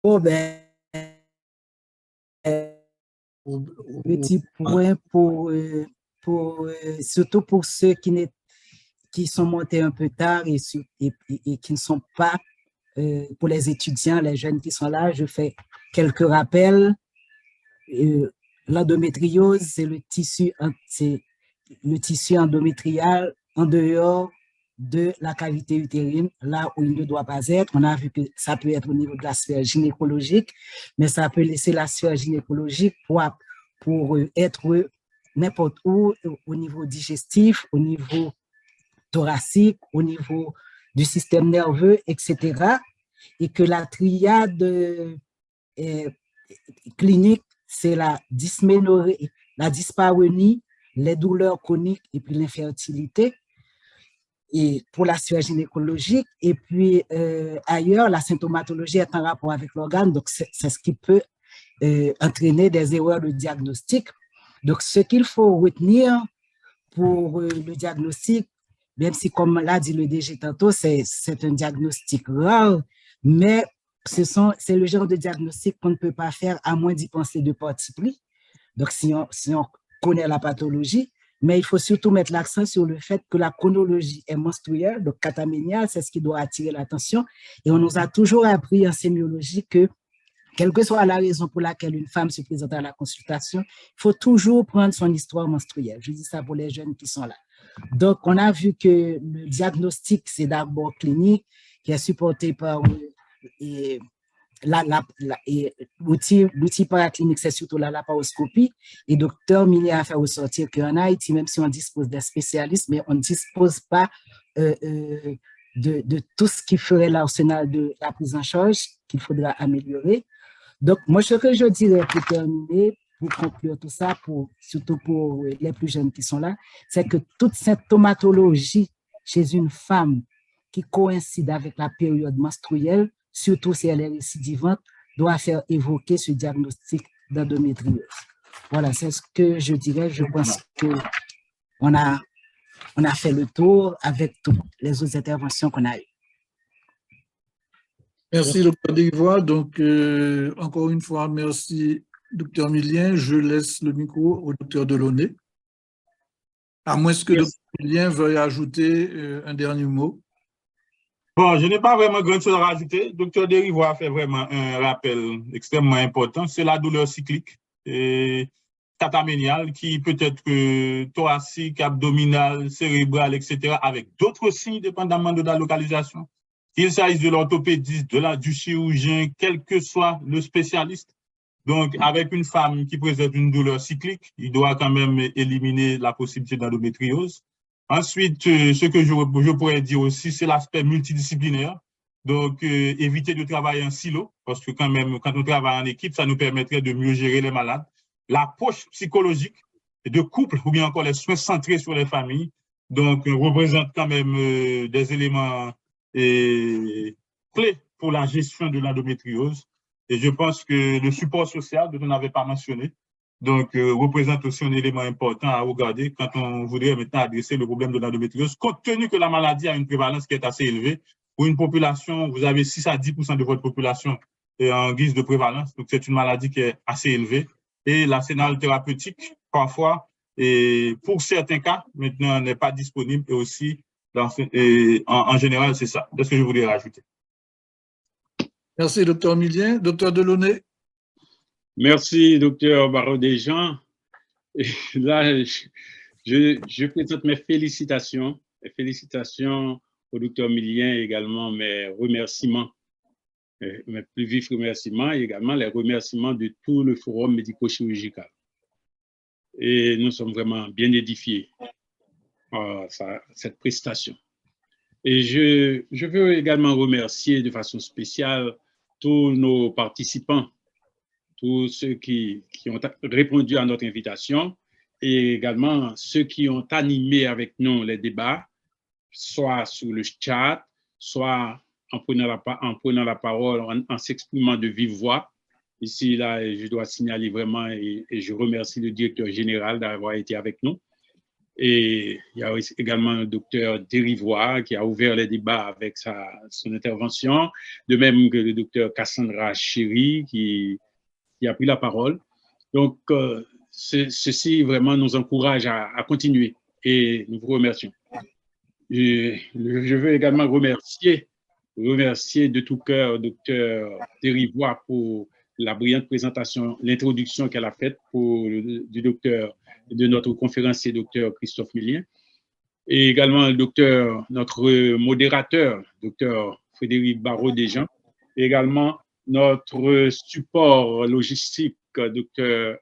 Speaker 1: Bon, ben, petit point surtout pour ceux qui sont montés un peu tard et qui ne sont pas, pour les étudiants, les jeunes qui sont là, je fais quelques rappels. L'endométriose, c'est le tissu endométrial en dehors de la cavité utérine, là où il ne doit pas être. On a vu que ça peut être au niveau de la sphère gynécologique, mais ça peut laisser la sphère gynécologique pour être n'importe où, au niveau digestif, au niveau thoracique, au niveau du système nerveux, etc. Et que la triade clinique, c'est la dysménorrhée, la dyspareunie, les douleurs chroniques et puis l'infertilité. Et pour la sphère gynécologique, et puis ailleurs, la symptomatologie est en rapport avec l'organe, donc c'est ce qui peut entraîner des erreurs de diagnostic. Donc, ce qu'il faut retenir pour le diagnostic, même si, comme l'a dit le DG tantôt, c'est un diagnostic rare, mais c'est le genre de diagnostic qu'on ne peut pas faire à moins d'y penser de parti pris. Donc, si on connaît la pathologie, mais il faut surtout mettre l'accent sur le fait que la chronologie est menstruelle, donc cataméniale, c'est ce qui doit attirer l'attention. Et on nous a toujours appris en sémiologie que, quelle que soit la raison pour laquelle une femme se présente à la consultation, il faut toujours prendre son histoire menstruelle. Je dis ça pour les jeunes qui sont là. Donc, on a vu que le diagnostic, c'est d'abord clinique, qui est supporté par l'outil paraclinique, c'est surtout la laparoscopie. Et docteur Millien a fait ressortir qu'en Haïti, même si on dispose des spécialistes, mais on ne dispose pas de tout ce qui ferait l'arsenal de la prise en charge qu'il faudra améliorer. Donc, moi, ce que je dirais pour terminer, pour conclure tout ça, surtout pour les plus jeunes qui sont là, c'est que toute symptomatologie chez une femme qui coïncide avec la période menstruelle, surtout si elle est récidivante, doit faire évoquer ce diagnostic d'endométriose. Voilà, c'est ce que je dirais. Je pense qu'on a fait le tour avec toutes les autres interventions qu'on a eues.
Speaker 2: Merci, docteur Derivois. Donc, encore une fois, merci, docteur Millien. Je laisse le micro au docteur Delaunay. À moins que docteur Millien veuille ajouter un dernier mot.
Speaker 3: Bon, je n'ai pas vraiment grand chose à rajouter. Docteur Derivois a fait vraiment un rappel extrêmement important. C'est la douleur cyclique et cataméniale qui peut être thoracique, abdominale, cérébrale, etc., avec d'autres signes dépendamment de la localisation. Qu'il s'agisse de l'orthopédiste, du chirurgien, quel que soit le spécialiste. Donc, avec une femme qui présente une douleur cyclique, il doit quand même éliminer la possibilité d'endométriose. Ensuite, ce que je pourrais dire aussi, c'est l'aspect multidisciplinaire. Donc, éviter de travailler en silo, parce que quand même, quand on travaille en équipe, ça nous permettrait de mieux gérer les malades. L'approche psychologique de couple, ou bien encore les soins centrés sur les familles, donc, représente quand même des éléments clés pour la gestion de l'endométriose. Et je pense que le support social, dont on n'avait pas mentionné, donc, représente aussi un élément important à regarder quand on voudrait maintenant adresser le problème de l'endométriose, compte tenu que la maladie a une prévalence qui est assez élevée. Pour une population, vous avez 6 à 10% de votre population en guise de prévalence. Donc, c'est une maladie qui est assez élevée. Et l'arsenal thérapeutique, parfois, et pour certains cas, maintenant, n'est pas disponible. Et aussi, en général, c'est ça. C'est ce que je voulais rajouter.
Speaker 2: Merci, docteur Millien. Docteur Delaunay.
Speaker 4: Merci, docteur Barreau-Desjans. Là, je présente mes félicitations. Mes félicitations au docteur Millien, également mes remerciements mes plus vifs remerciements et également les remerciements de tout le forum médico-chirurgical. Et nous sommes vraiment bien édifiés par cette prestation. Et je veux également remercier de façon spéciale tous nos participants, tous ceux qui ont répondu à notre invitation et également ceux qui ont animé avec nous les débats, soit sur le chat, soit en prenant la parole, en s'exprimant de vive voix. Ici, là, je dois signaler vraiment et je remercie le directeur général d'avoir été avec nous. Et il y a également le docteur Dérivoire qui a ouvert les débats avec son intervention, de même que le docteur Cassandra Chéry qui a pris la parole. Donc, ceci vraiment nous encourage à continuer et nous vous remercions. Je veux également remercier de tout cœur docteur Dérivoire pour la brillante présentation, l'introduction qu'elle a faite de notre conférencier, docteur Christophe Millien, et également notre modérateur, docteur Frédéric Barraud-Desjans, et également notre support logistique, docteur,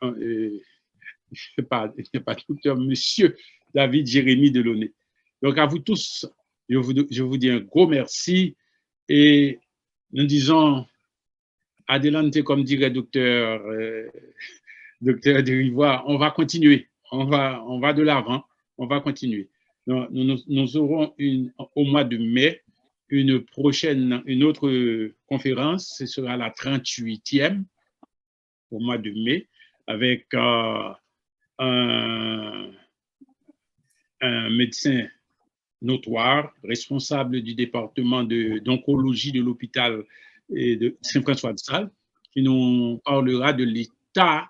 Speaker 4: monsieur David Jérémy Delaunay. Donc à vous tous, je vous dis un gros merci et nous disons adelante, comme dirait docteur Dérivoire, on va continuer, on va de l'avant, on va continuer. Nous aurons au mois de mai une autre conférence, ce sera la 38e au mois de mai, avec un médecin notoire, responsable du département d'oncologie de l'hôpital de Saint-François-de-Sales, qui nous parlera de l'état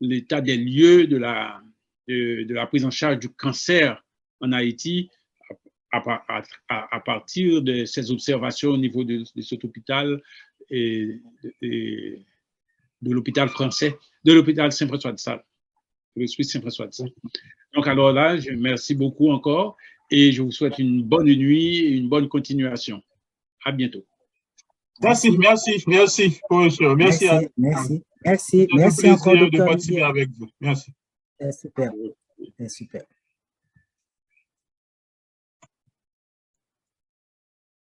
Speaker 4: des lieux de la prise en charge du cancer en Haïti à partir de ces observations au niveau de cet hôpital et de l'hôpital français, de l'hôpital Saint-François-de-Sales, l'hospice Saint-François-de-Sales. Donc alors là, je merci beaucoup encore et je vous souhaite une bonne nuit et une bonne continuation. À bientôt.
Speaker 3: Merci, professeur. Merci
Speaker 1: encore,
Speaker 3: de participer avec vous. Merci.
Speaker 1: C'est super. C'est super.